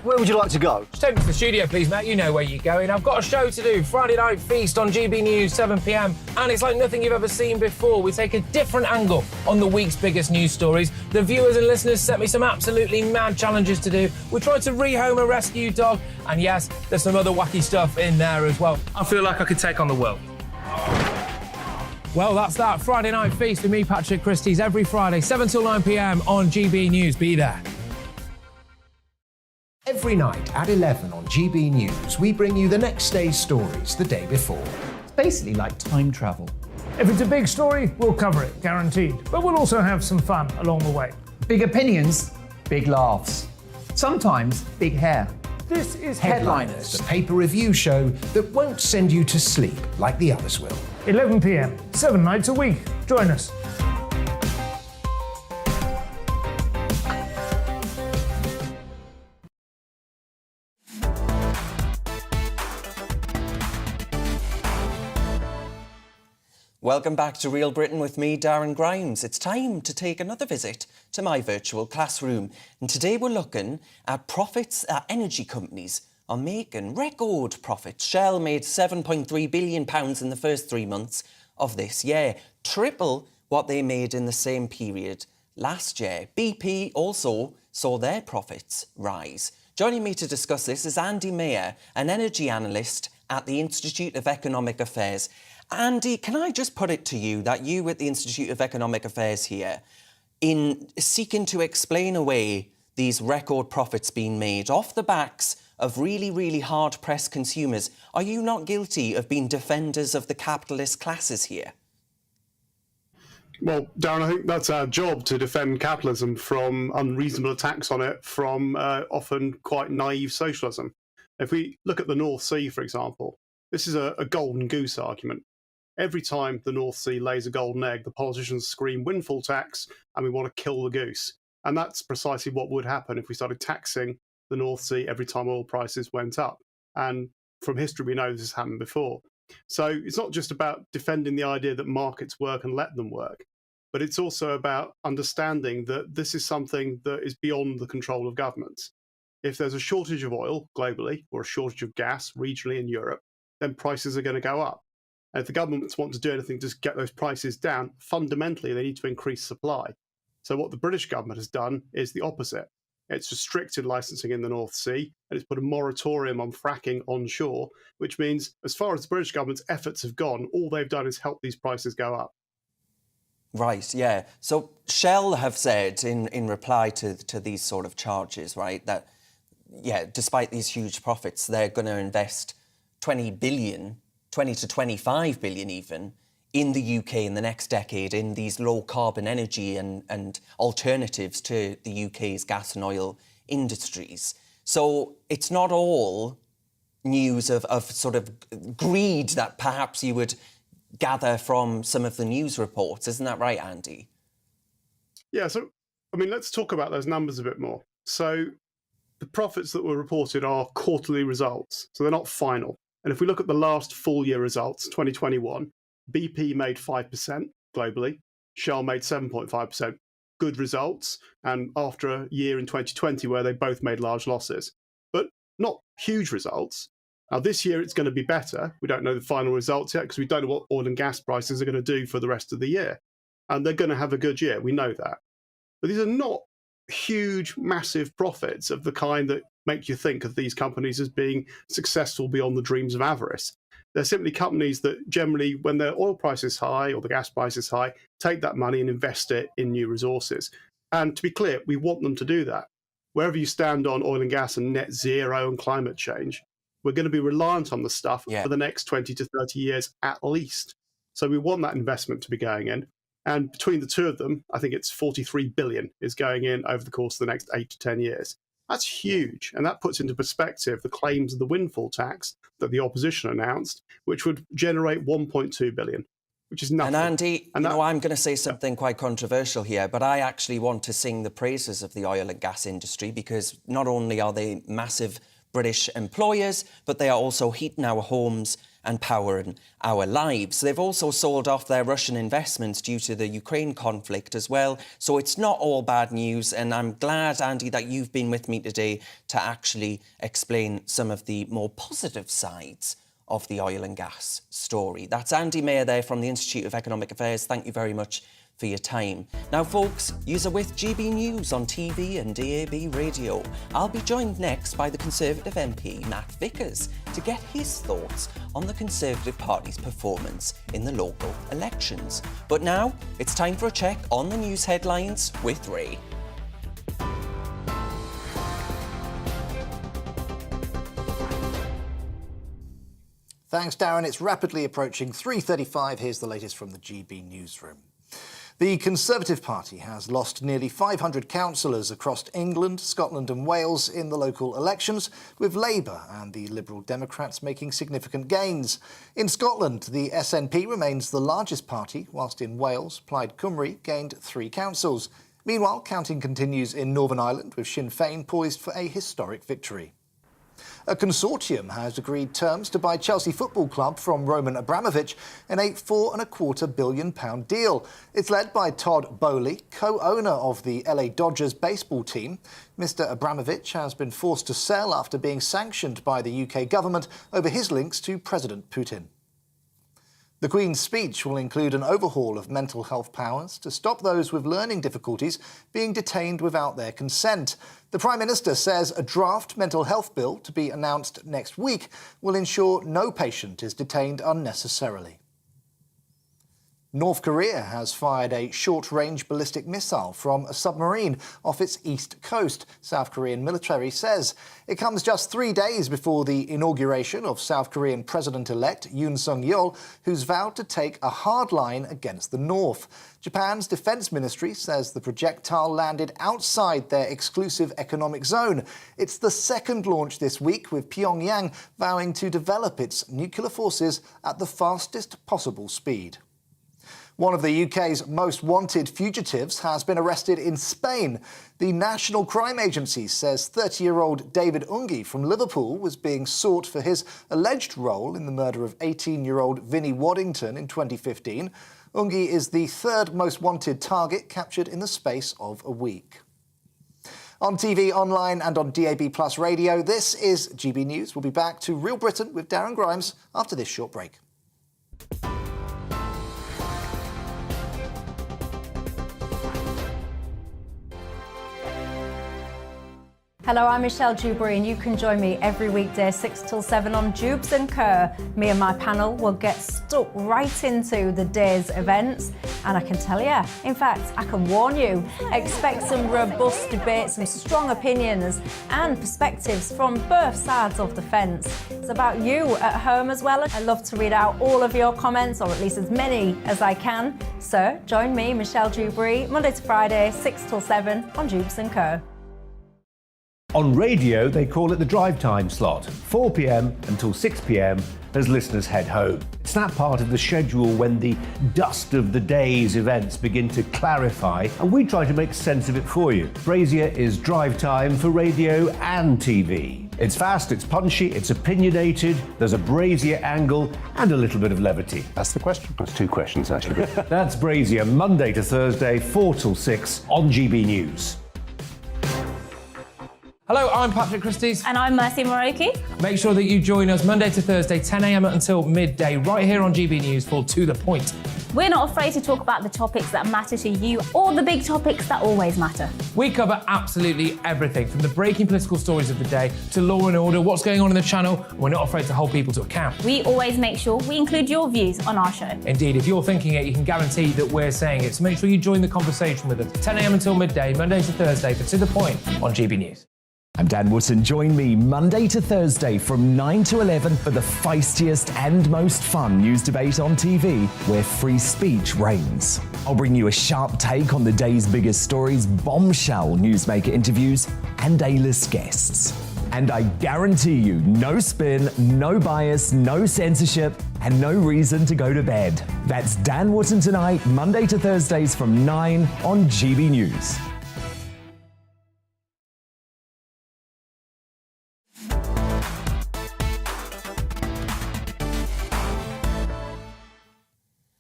Where would you like to go? Just take me to the studio, please, Matt. You know where you're going. I've got a show to do. Friday Night Feast on GB News, 7 p.m. And it's like nothing you've ever seen before. We take a different angle on the week's biggest news stories. The viewers and listeners set me some absolutely mad challenges to do. We tried to rehome a rescue dog. And yes, there's some other wacky stuff in there as well. I feel like I could take on the world. Well, that's that. Friday Night Feast with me, Patrick Christys, every Friday, 7 till 9 p.m. on GB News. Be there. Every night at 11 on GB News, we bring you the next day's stories the day before. It's basically like time travel. If it's a big story, we'll cover it, guaranteed. But we'll also have some fun along the way. Big opinions, big laughs. Sometimes big hair. This is Headliners, the paper review show that won't send you to sleep like the others will. 11 p.m, 7 nights a week. Join us. Welcome back to Real Britain with me, Darren Grimes. It's time to take another visit to my virtual classroom. And today we're looking at profits that energy companies are making. Record profits. Shell made £7.3 billion in the first 3 months of this year, triple what they made in the same period last year. BP also saw their profits rise. Joining me to discuss this is Andy Mayer, an energy analyst at the Institute of Economic Affairs. Andy, can I just put it to you that you at the Institute of Economic Affairs here, in seeking to explain away these record profits being made off the backs of really, really hard-pressed consumers, are you not guilty of being defenders of the capitalist classes here? Well, Darren, I think that's our job, to defend capitalism from unreasonable attacks on it from often quite naive socialism. If we look at the North Sea, for example, this is a golden goose argument. Every time the North Sea lays a golden egg, the politicians scream windfall tax and we want to kill the goose. And that's precisely what would happen if we started taxing the North Sea every time oil prices went up. And from history, we know this has happened before. So it's not just about defending the idea that markets work and let them work, but it's also about understanding that this is something that is beyond the control of governments. If there's a shortage of oil globally or a shortage of gas regionally in Europe, then prices are going to go up. And if the governments want to do anything to get those prices down, fundamentally, they need to increase supply. So what the British government has done is the opposite. It's restricted licensing in the North Sea, and it's put a moratorium on fracking onshore, which means as far as the British government's efforts have gone, all they've done is help these prices go up. Right, yeah. So Shell have said in reply to these sort of charges, right, that, yeah, despite these huge profits, they're going to invest 20 to 25 billion even, in the UK in the next decade in these low-carbon energy and alternatives to the UK's gas and oil industries. So it's not all news of sort of greed that perhaps you would gather from some of the news reports. Isn't that right, Andy? Yeah, so, I mean, let's talk about those numbers a bit more. So the profits that were reported are quarterly results, so they're not final. And if we look at the last full year results, 2021, BP made 5% globally, Shell made 7.5%. Good results, and after a year in 2020 where they both made large losses, but not huge results. Now this year it's going to be better. We don't know the final results yet because we don't know what oil and gas prices are going to do for the rest of the year. And they're going to have a good year, we know that. But these are not huge, massive profits of the kind that make you think of these companies as being successful beyond the dreams of avarice. They're simply companies that generally, when their oil price is high or the gas price is high, take that money and invest it in new resources. And to be clear, we want them to do that. Wherever you stand on oil and gas and net zero and climate change, we're going to be reliant on the stuff for the next 20 to 30 years at least. So we want that investment to be going in. And between the two of them, I think it's 43 billion is going in over the course of the next 8 to 10 years. That's huge. And that puts into perspective the claims of the windfall tax that the opposition announced, which would generate 1.2 billion, which is nothing. And Andy, I'm going to say something quite controversial here, but I actually want to sing the praises of the oil and gas industry because not only are they massive British employers, but they are also heating our homes and powering our lives. They've also sold off their Russian investments due to the Ukraine conflict as well. So it's not all bad news. And I'm glad, Andy, that you've been with me today to actually explain some of the more positive sides of the oil and gas story. That's Andy Mayer there from the Institute of Economic Affairs. Thank you very much for your time. Now, folks, you're with GB News on TV and DAB radio. I'll be joined next by the Conservative MP, Matt Vickers, to get his thoughts on the Conservative Party's performance in the local elections. But now, it's time for a check on the news headlines with Ray. Thanks, Darren. It's rapidly approaching 3:35. Here's the latest from the GB newsroom. The Conservative Party has lost nearly 500 councillors across England, Scotland and Wales in the local elections, with Labour and the Liberal Democrats making significant gains. In Scotland, the SNP remains the largest party, whilst in Wales, Plaid Cymru gained 3 councils. Meanwhile, counting continues in Northern Ireland, with Sinn Féin poised for a historic victory. A consortium has agreed terms to buy Chelsea Football Club from Roman Abramovich in a £4.25 billion deal. It's led by Todd Boehly, co-owner of the LA Dodgers baseball team. Mr. Abramovich has been forced to sell after being sanctioned by the UK government over his links to President Putin. The Queen's speech will include an overhaul of mental health powers to stop those with learning difficulties being detained without their consent. The Prime Minister says a draft mental health bill to be announced next week will ensure no patient is detained unnecessarily. North Korea has fired a short-range ballistic missile from a submarine off its east coast, South Korean military says. It comes just 3 days before the inauguration of South Korean President-elect Yoon Suk-yeol, who's vowed to take a hard line against the North. Japan's defense ministry says the projectile landed outside their exclusive economic zone. It's the second launch this week, with Pyongyang vowing to develop its nuclear forces at the fastest possible speed. One of the UK's most wanted fugitives has been arrested in Spain. The National Crime Agency says 30-year-old David Ungi from Liverpool was being sought for his alleged role in the murder of 18-year-old Vinnie Waddington in 2015. Ungi is the third most wanted target captured in the space of a week. On TV, online and on DAB+ radio, this is GB News. We'll be back to Real Britain with Darren Grimes after this short break. Hello, I'm Michelle Dewberry and you can join me every weekday 6 till 7 on Jubes and Kerr. Me and my panel will get stuck right into the day's events, and I can tell you, in fact, I can warn you, expect some robust debate, some strong opinions and perspectives from both sides of the fence. It's about you at home as well. I love to read out all of your comments, or at least as many as I can. So join me, Michelle Dewberry, Monday to Friday, 6 till 7 on Jubes and Kerr. On radio, they call it the drive time slot, 4 p.m. until 6 p.m. as listeners head home. It's that part of the schedule when the dust of the day's events begin to clarify, and we try to make sense of it for you. Brazier is drive time for radio and TV. It's fast, it's punchy, it's opinionated, there's a Brazier angle and a little bit of levity. That's the question. That's two questions, actually. That's Brazier, Monday to Thursday, 4 till 6 on GB News. Hello, I'm Patrick Christie's. And I'm Mercy Moroki. Make sure that you join us Monday to Thursday, 10 a.m. until midday, right here on GB News for To The Point. We're not afraid to talk about the topics that matter to you, or the big topics that always matter. We cover absolutely everything, from the breaking political stories of the day to law and order, what's going on in the channel. We're not afraid to hold people to account. We always make sure we include your views on our show. Indeed, if you're thinking it, you can guarantee that we're saying it. So make sure you join the conversation with us, 10 a.m. until midday, Monday to Thursday, for To The Point on GB News. I'm Dan Wootton. Join me Monday to Thursday from 9 to 11 for the feistiest and most fun news debate on TV, where free speech reigns. I'll bring you a sharp take on the day's biggest stories, bombshell newsmaker interviews, and A-list guests. And I guarantee you, no spin, no bias, no censorship, and no reason to go to bed. That's Dan Wootton tonight, Monday to Thursdays from 9 on GB News.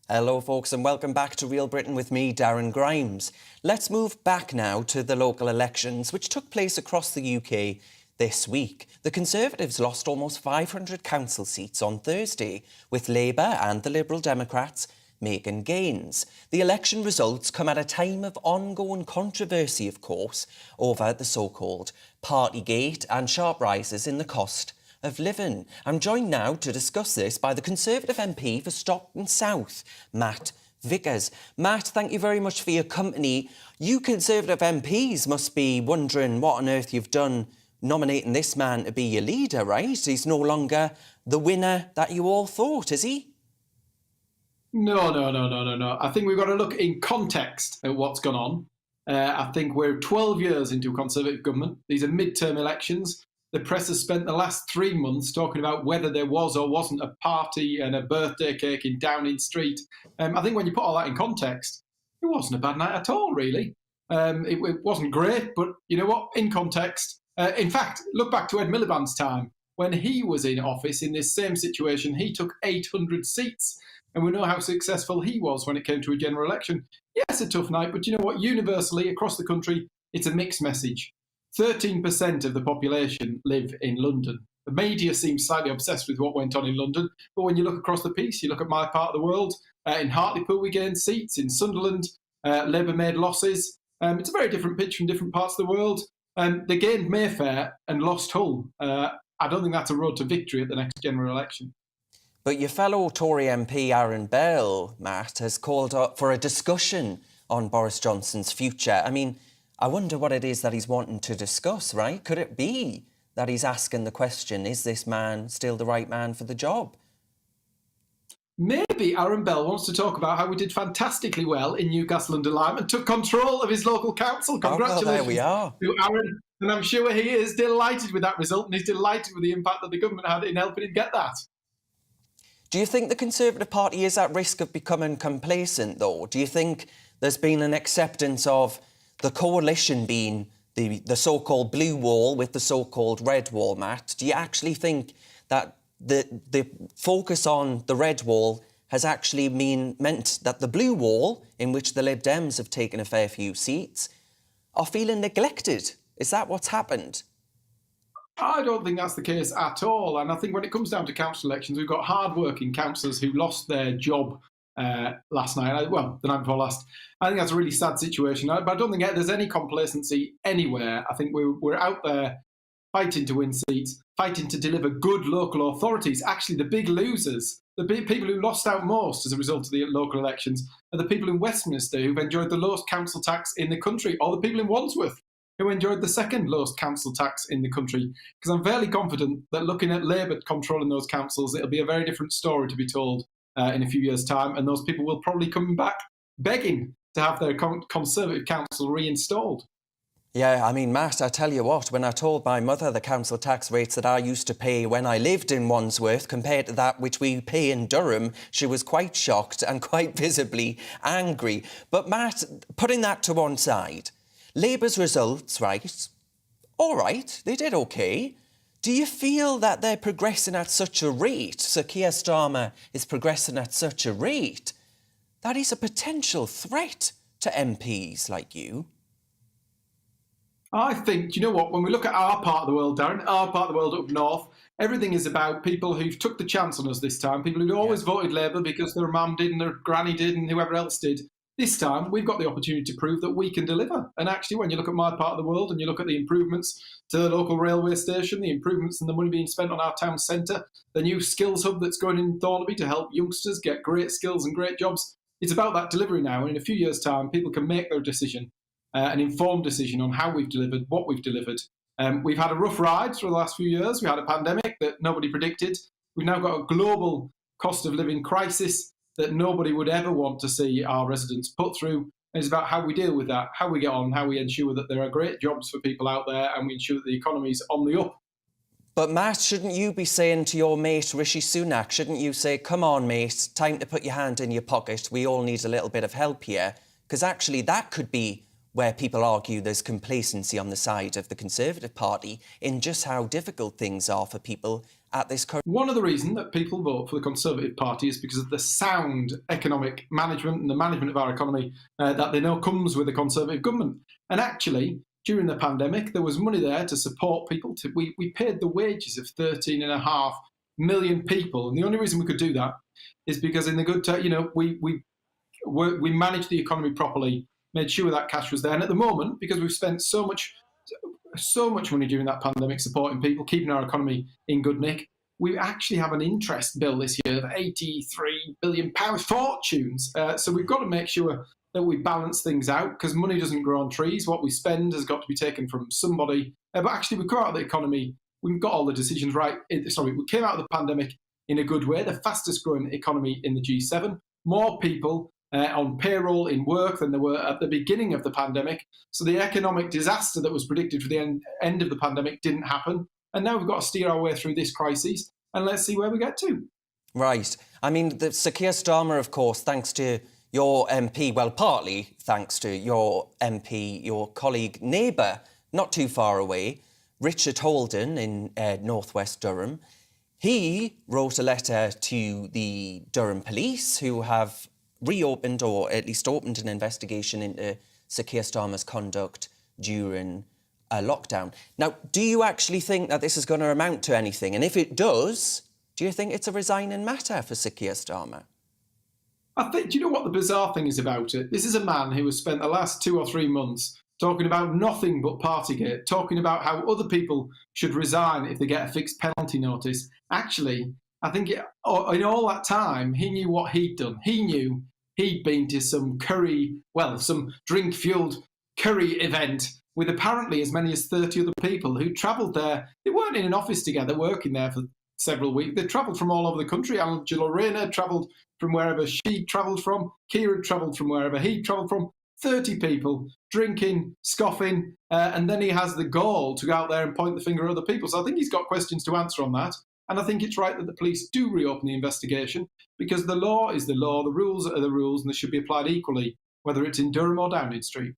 Hello folks and welcome back to Real Britain with me, Darren Grimes. Let's move back now to the local elections which took place across the UK this week. The Conservatives lost almost 500 council seats on Thursday, with Labour and the Liberal Democrats making gains. The election results come at a time of ongoing controversy, of course, over the so-called Partygate and sharp rises in the cost of living. I'm joined now to discuss this by the Conservative MP for Stockton South, Matt Vickers. Matt, thank you very much for your company. You Conservative MPs must be wondering what on earth you've done nominating this man to be your leader, right? He's no longer the winner that you all thought, is he? No. I think we've got to look in context at what's gone on. I think we're 12 years into a Conservative government. These are midterm elections. The press has spent the last 3 months talking about whether there was or wasn't a party and a birthday cake in Downing Street. I think when you put all that in context, it wasn't a bad night at all, really. It wasn't great, but you know what? In context. In fact, look back to Ed Miliband's time. When he was in office in this same situation, he took 800 seats. And we know how successful he was when it came to a general election. Yes, a tough night, but you know what? Universally, across the country, it's a mixed message. 13% of the population live in London. The media seems slightly obsessed with what went on in London, but when you look across the piece, you look at my part of the world, in Hartlepool we gained seats, in Sunderland Labour made losses. It's a very different picture in different parts of the world. They gained Mayfair and lost Hull. I don't think that's a road to victory at the next general election. But your fellow Tory MP Aaron Bell, Matt, has called up for a discussion on Boris Johnson's future. I mean, I wonder what it is that he's wanting to discuss, right? Could it be that he's asking the question, is this man still the right man for the job? Maybe Aaron Bell wants to talk about how we did fantastically well in Newcastle under Lyme and took control of his local council. Congratulations there we are. to Aaron. And I'm sure he is delighted with that result, and he's delighted with the impact that the government had in helping him get that. Do you think the Conservative Party is at risk of becoming complacent, though? Do you think there's been an acceptance of the coalition being the so-called blue wall with the so-called red wall, Matt? Do you actually think that the focus on the red wall has actually meant that the blue wall, in which the Lib Dems have taken a fair few seats, are feeling neglected? Is that what's happened? I don't think that's the case at all. And I think when it comes down to council elections, we've got hard-working councillors who lost their job last night. Well, the night before last. I think that's a really sad situation. But I don't think there's any complacency anywhere. I think we're out there fighting to win seats, fighting to deliver good local authorities. Actually, the big losers, the big people who lost out most as a result of the local elections, are the people in Westminster who've enjoyed the lowest council tax in the country, or the people in Wandsworth who enjoyed the second lowest council tax in the country. Because I'm fairly confident that looking at Labour controlling those councils, it'll be a very different story to be told in a few years' time, and those people will probably come back begging to have their Conservative council reinstalled. Yeah, I mean, Matt, I tell you what, when I told my mother the council tax rates that I used to pay when I lived in Wandsworth compared to that which we pay in Durham, she was quite shocked and quite visibly angry. But Matt, putting that to one side, Labour's results, right, all right, they did OK. Do you feel that they're progressing at such a rate, Sir Keir Starmer is progressing at such a rate, that he's a potential threat to MPs like you? I think, do you know what, when we look at our part of the world, Darren, our part of the world up north, everything is about people who've took the chance on us this time, people who'd always voted Labour because their mum did and their granny did and whoever else did. This time, we've got the opportunity to prove that we can deliver. And actually, when you look at my part of the world and you look at the improvements to the local railway station, the improvements and the money being spent on our town centre, the new skills hub that's going in Thornaby to help youngsters get great skills and great jobs, it's about that delivery now. And in a few years' time, people can make their decision, an informed decision on how we've delivered, what we've delivered. We've had a rough ride for the last few years. We had a pandemic that nobody predicted. We've now got a global cost of living crisis that nobody would ever want to see our residents put through. And it's about how we deal with that, how we get on, how we ensure that there are great jobs for people out there and we ensure that the economy's on the up. But Matt, shouldn't you be saying to your mate Rishi Sunak, shouldn't you say, come on mate, time to put your hand in your pocket, we all need a little bit of help here? Because actually that could be where people argue there's complacency on the side of the Conservative Party in just how difficult things are for people at this current... One of the reasons that people vote for the Conservative Party is because of the sound economic management and the management of our economy that they know comes with a Conservative government. And actually, during the pandemic, there was money there to support people. We paid the wages of 13.5 million people. And the only reason we could do that is because in the good time, we managed the economy properly, made sure that cash was there. And at the moment, because we've spent so much money during that pandemic supporting people, keeping our economy in good nick, we actually have an interest bill this year of £83 billion fortunes. So we've got to make sure that we balance things out, because money doesn't grow on trees. What we spend has got to be taken from somebody. But actually, we come out of the economy, we've got all the decisions right. We came out of the pandemic in a good way, the fastest growing economy in the G7, more people on payroll in work than there were at the beginning of the pandemic. So the economic disaster that was predicted for the end of the pandemic didn't happen. And now we've got to steer our way through this crisis, and let's see where we get to. Right. I mean, Sir Keir Starmer, of course, thanks to your MP, well, partly thanks to your MP, your colleague, neighbour, not too far away, Richard Holden in northwest Durham, he wrote a letter to the Durham police, who have reopened, or at least opened, an investigation into Sir Keir Starmer's conduct during lockdown. Now, do you actually think that this is going to amount to anything? And if it does, do you think it's a resigning matter for Sir Keir Starmer? I think, do you know what the bizarre thing is about it? This is a man who has spent the last 2 or 3 months talking about nothing but Partygate, talking about how other people should resign if they get a fixed penalty notice. Actually, I think in all that time, he knew what he'd done. He knew he'd been to some some drink-fueled curry event with apparently as many as 30 other people who travelled there. They weren't in an office together working there for several weeks. They travelled from all over the country. Angela Rayner travelled from wherever she travelled from. Kieran travelled from wherever he travelled from. 30 people drinking, scoffing, and then he has the gall to go out there and point the finger at other people. So I think he's got questions to answer on that. And I think it's right that the police do reopen the investigation, because the law is the law, the rules are the rules, and they should be applied equally, whether it's in Durham or Downing Street.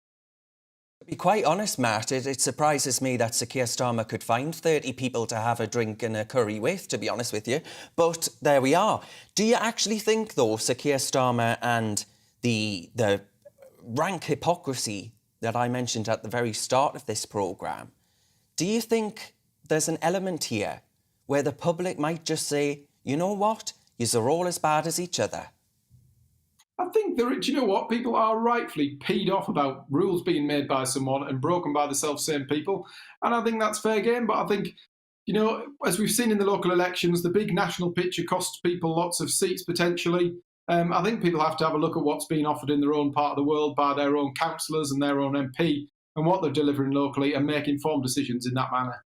To be quite honest, Matt, it surprises me that Sir Keir Starmer could find 30 people to have a drink and a curry with, to be honest with you. But there we are. Do you actually think, though, Sir Keir Starmer and the rank hypocrisy that I mentioned at the very start of this programme, do you think there's an element here where the public might just say, you know what, yous are all as bad as each other? I think do you know what? People are rightfully peed off about rules being made by someone and broken by the self-same people. And I think that's fair game. But I think, you know, as we've seen in the local elections, the big national picture costs people lots of seats potentially. I think people have to have a look at what's being offered in their own part of the world by their own councillors and their own MP and what they're delivering locally, and make informed decisions in that manner.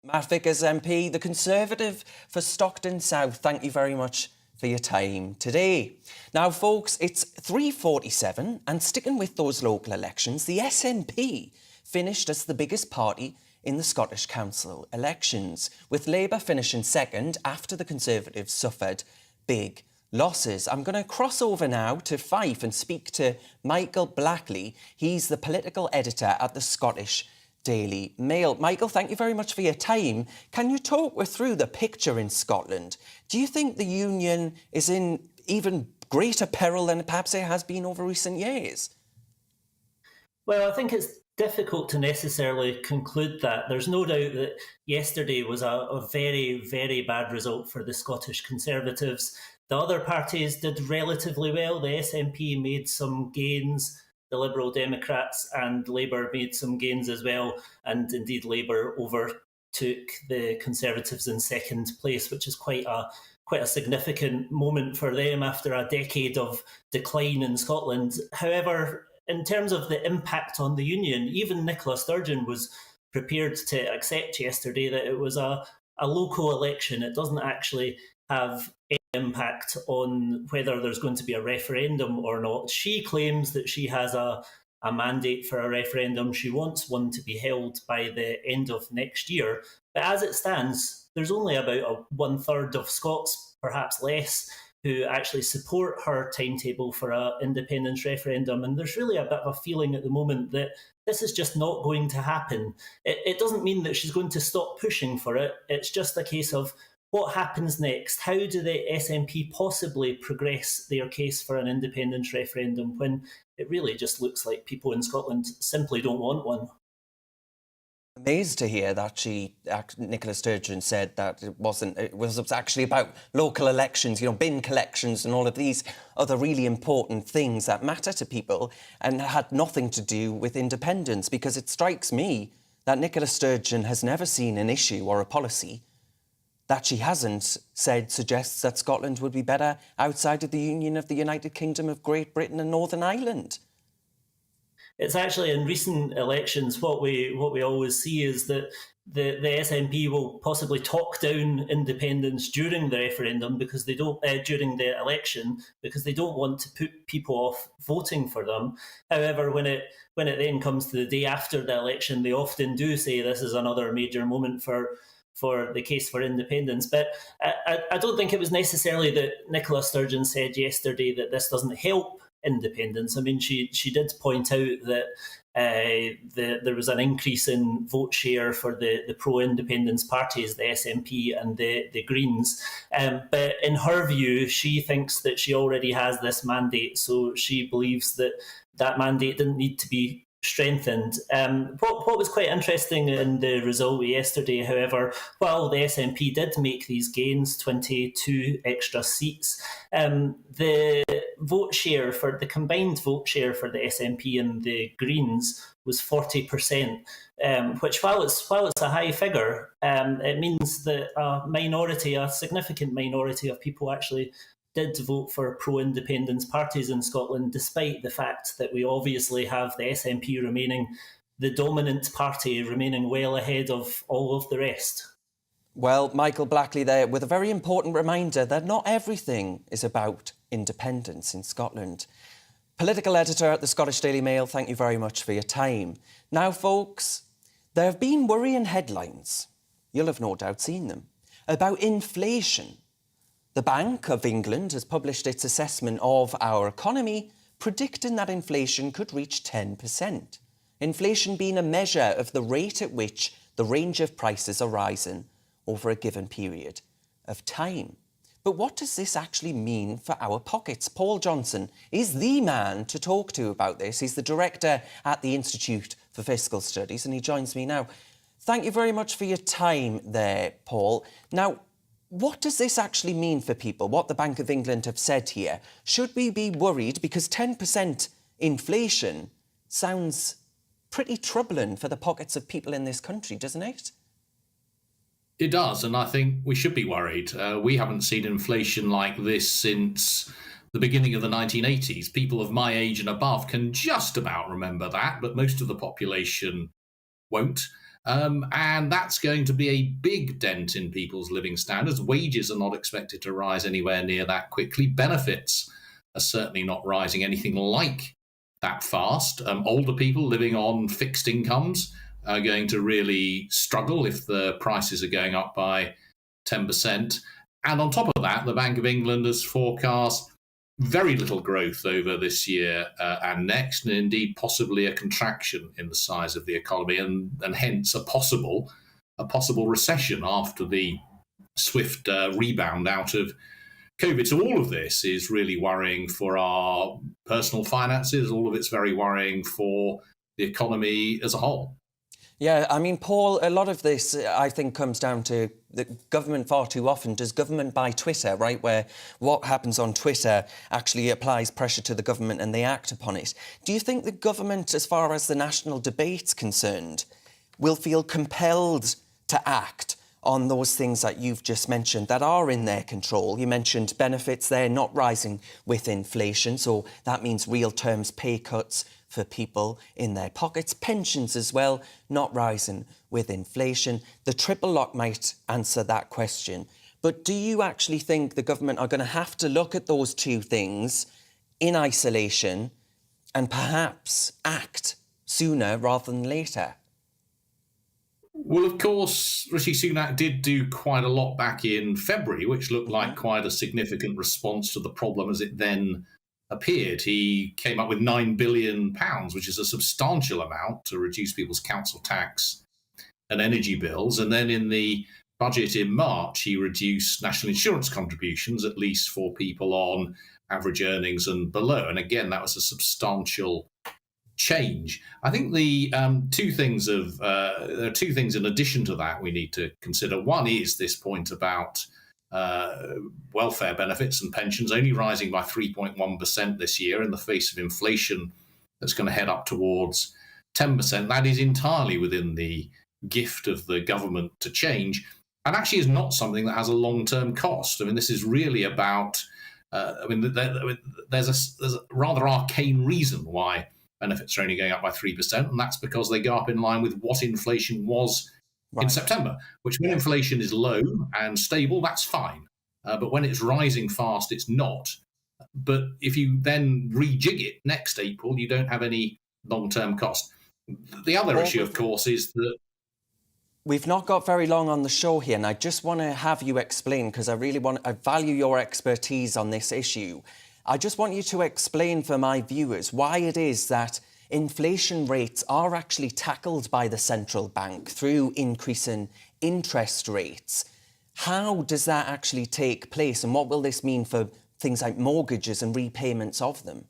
Matt Vickers MP, the Conservative for Stockton South, thank you very much for your time today. Now, folks, it's 3:47, and sticking with those local elections, the SNP finished as the biggest party in the Scottish Council elections, with Labour finishing second after the Conservatives suffered big losses. I'm going to cross over now to Fife and speak to Michael Blackley. He's the political editor at the Scottish Daily Mail. Michael, thank you very much for your time. Can you talk us through the picture in Scotland? Do you think the Union is in even greater peril than perhaps it has been over recent years? Well, I think it's difficult to necessarily conclude that. There's no doubt that yesterday was a very, very bad result for the Scottish Conservatives. The other parties did relatively well. The SNP made some gains. The Liberal Democrats and Labour made some gains as well. And indeed, Labour overtook the Conservatives in second place, which is quite a significant moment for them after a decade of decline in Scotland. However, in terms of the impact on the Union, even Nicola Sturgeon was prepared to accept yesterday that it was a local election. It doesn't actually have any impact on whether there's going to be a referendum or not. She claims that she has a mandate for a referendum. She wants one to be held by the end of next year. But as it stands, there's only about 1/3 of Scots, perhaps less, who actually support her timetable for an independence referendum. And there's really a bit of a feeling at the moment that this is just not going to happen. It doesn't mean that she's going to stop pushing for it. It's just a case of what happens next. How do the SNP possibly progress their case for an independence referendum when it really just looks like people in Scotland simply don't want one? Amazed to hear that Nicola Sturgeon said that it was actually about local elections, bin collections and all of these other really important things that matter to people, and had nothing to do with independence, because it strikes me that Nicola Sturgeon has never seen an issue or a policy that she hasn't said suggests that Scotland would be better outside of the Union of the United Kingdom of Great Britain and Northern Ireland. It's actually in recent elections what we always see is that the SNP will possibly talk down independence during the referendum because they don't during the election because they don't want to put people off voting for them. However, when it then comes to the day after the election, they often do say this is another major moment for the case for independence. But I don't think it was necessarily that Nicola Sturgeon said yesterday that this doesn't help independence. I mean, she did point out that there was an increase in vote share for the pro-independence parties, the SNP and the Greens. But in her view, she thinks that she already has this mandate, so she believes that mandate didn't need to be strengthened. What was quite interesting in the result yesterday, however, while the SNP did make these gains, 22 extra seats, the vote share for the combined vote share for the SNP and the Greens was 40%, which while it's a high figure, it means that a significant minority of people actually did vote for pro-independence parties in Scotland, despite the fact that we obviously have the SNP remaining the dominant party, remaining well ahead of all of the rest. Well, Michael Blackley there with a very important reminder that not everything is about independence in Scotland. Political editor at the Scottish Daily Mail, thank you very much for your time. Now, folks, there have been worrying headlines, you'll have no doubt seen them, about inflation. The Bank of England has published its assessment of our economy, predicting that inflation could reach 10%. Inflation being a measure of the rate at which the range of prices are rising over a given period of time. But what does this actually mean for our pockets? Paul Johnson is the man to talk to about this. He's the director at the Institute for Fiscal Studies, and he joins me now. Thank you very much for your time there, Paul. Now, what does this actually mean for people, what the Bank of England have said here? Should we be worried? Because 10% inflation sounds pretty troubling for the pockets of people in this country, doesn't it? It does, and I think we should be worried. We haven't seen inflation like this since the beginning of the 1980s. People of my age and above can just about remember that, but most of the population won't. And that's going to be a big dent in people's living standards. Wages are not expected to rise anywhere near that quickly. Benefits are certainly not rising anything like that fast. Older people living on fixed incomes are going to really struggle if the prices are going up by 10%. And on top of that, the Bank of England has forecast very little growth over this year and next, and indeed possibly a contraction in the size of the economy, and hence a possible recession after the swift rebound out of COVID. So all of this is really worrying for our personal finances. All of it's very worrying for the economy as a whole. Yeah, I mean, Paul, a lot of this, I think, comes down to the government far too often does government by Twitter, right, where what happens on Twitter actually applies pressure to the government and they act upon it. Do you think the government, as far as the national debate's concerned, will feel compelled to act on those things that you've just mentioned that are in their control? You mentioned benefits there not rising with inflation, so that means real terms pay cuts for people in their pockets. Pensions as well, not rising with inflation. The triple lock might answer that question. But do you actually think the government are going to have to look at those two things in isolation and perhaps act sooner rather than later? Well, of course, Rishi Sunak did do quite a lot back in February, which looked like quite a significant response to the problem as it then appeared. He came up with £9 billion, which is a substantial amount to reduce people's council tax and energy bills. And then in the budget in March, he reduced national insurance contributions, at least for people on average earnings and below. And again, that was a substantial change. I think the there are two things in addition to that we need to consider. One is this point about welfare benefits and pensions only rising by 3.1% this year in the face of inflation that's going to head up towards 10%. That is entirely within the gift of the government to change, and actually is not something that has a long-term cost. I mean, this is really about there's a rather arcane reason why benefits are only going up by 3%, and that's because they go up in line with what inflation was in September, which when inflation is low and stable, that's fine. But when it's rising fast, it's not. But if you then rejig it next April, you don't have any long-term cost. The other issue, of course, is that we've not got very long on the show here, and I just want to have you explain, because I value your expertise on this issue. I just want you to explain for my viewers why it is that inflation rates are actually tackled by the central bank through increasing interest rates. How does that actually take place, and what will this mean for things like mortgages and repayments of them?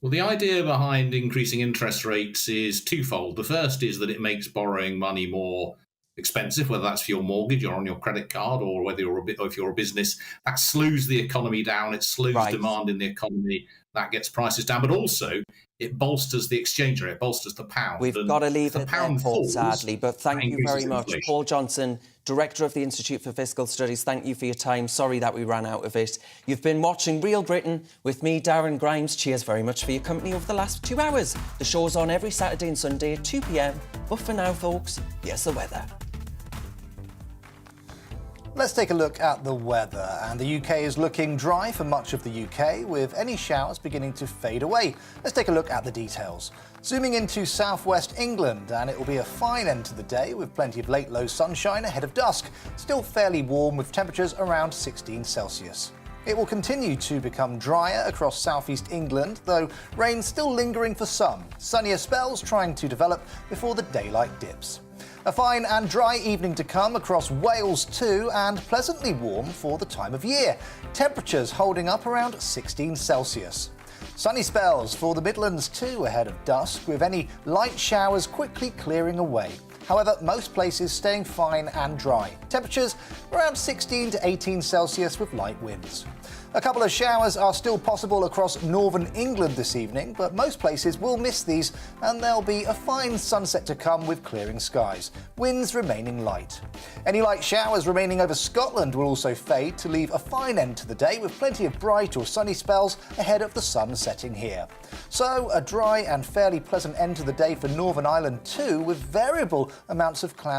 Well, the idea behind increasing interest rates is twofold. The first is that it makes borrowing money more expensive, whether that's for your mortgage or on your credit card, or whether you're if you're a business. That slows the economy down. It slows demand in the economy. That gets prices down. But also, it bolsters the exchange rate. It bolsters the pound. We've got to leave it there, Paul, sadly. But thank you very much. Inflation. Paul Johnson, Director of the Institute for Fiscal Studies, thank you for your time. Sorry that we ran out of it. You've been watching Real Britain with me, Darren Grimes. Cheers very much for your company over the last 2 hours. The show's on every Saturday and Sunday at 2 p.m. But for now, folks, here's the weather. Let's take a look at the weather. And the UK is looking dry for much of the UK, with any showers beginning to fade away. Let's take a look at the details. Zooming into southwest England, and it will be a fine end to the day with plenty of late low sunshine ahead of dusk. Still fairly warm with temperatures around 16 Celsius. It will continue to become drier across southeast England, though rain still lingering for some. Sunnier spells trying to develop before the daylight dips. A fine and dry evening to come across Wales too, and pleasantly warm for the time of year. Temperatures holding up around 16 Celsius. Sunny spells for the Midlands too ahead of dusk, with any light showers quickly clearing away. However, most places staying fine and dry. Temperatures around 16 to 18 Celsius with light winds. A couple of showers are still possible across northern England this evening, but most places will miss these, and there'll be a fine sunset to come with clearing skies. Winds remaining light. Any light showers remaining over Scotland will also fade to leave a fine end to the day, with plenty of bright or sunny spells ahead of the sun setting here. So a dry and fairly pleasant end to the day for Northern Ireland too, with variable amounts of cloud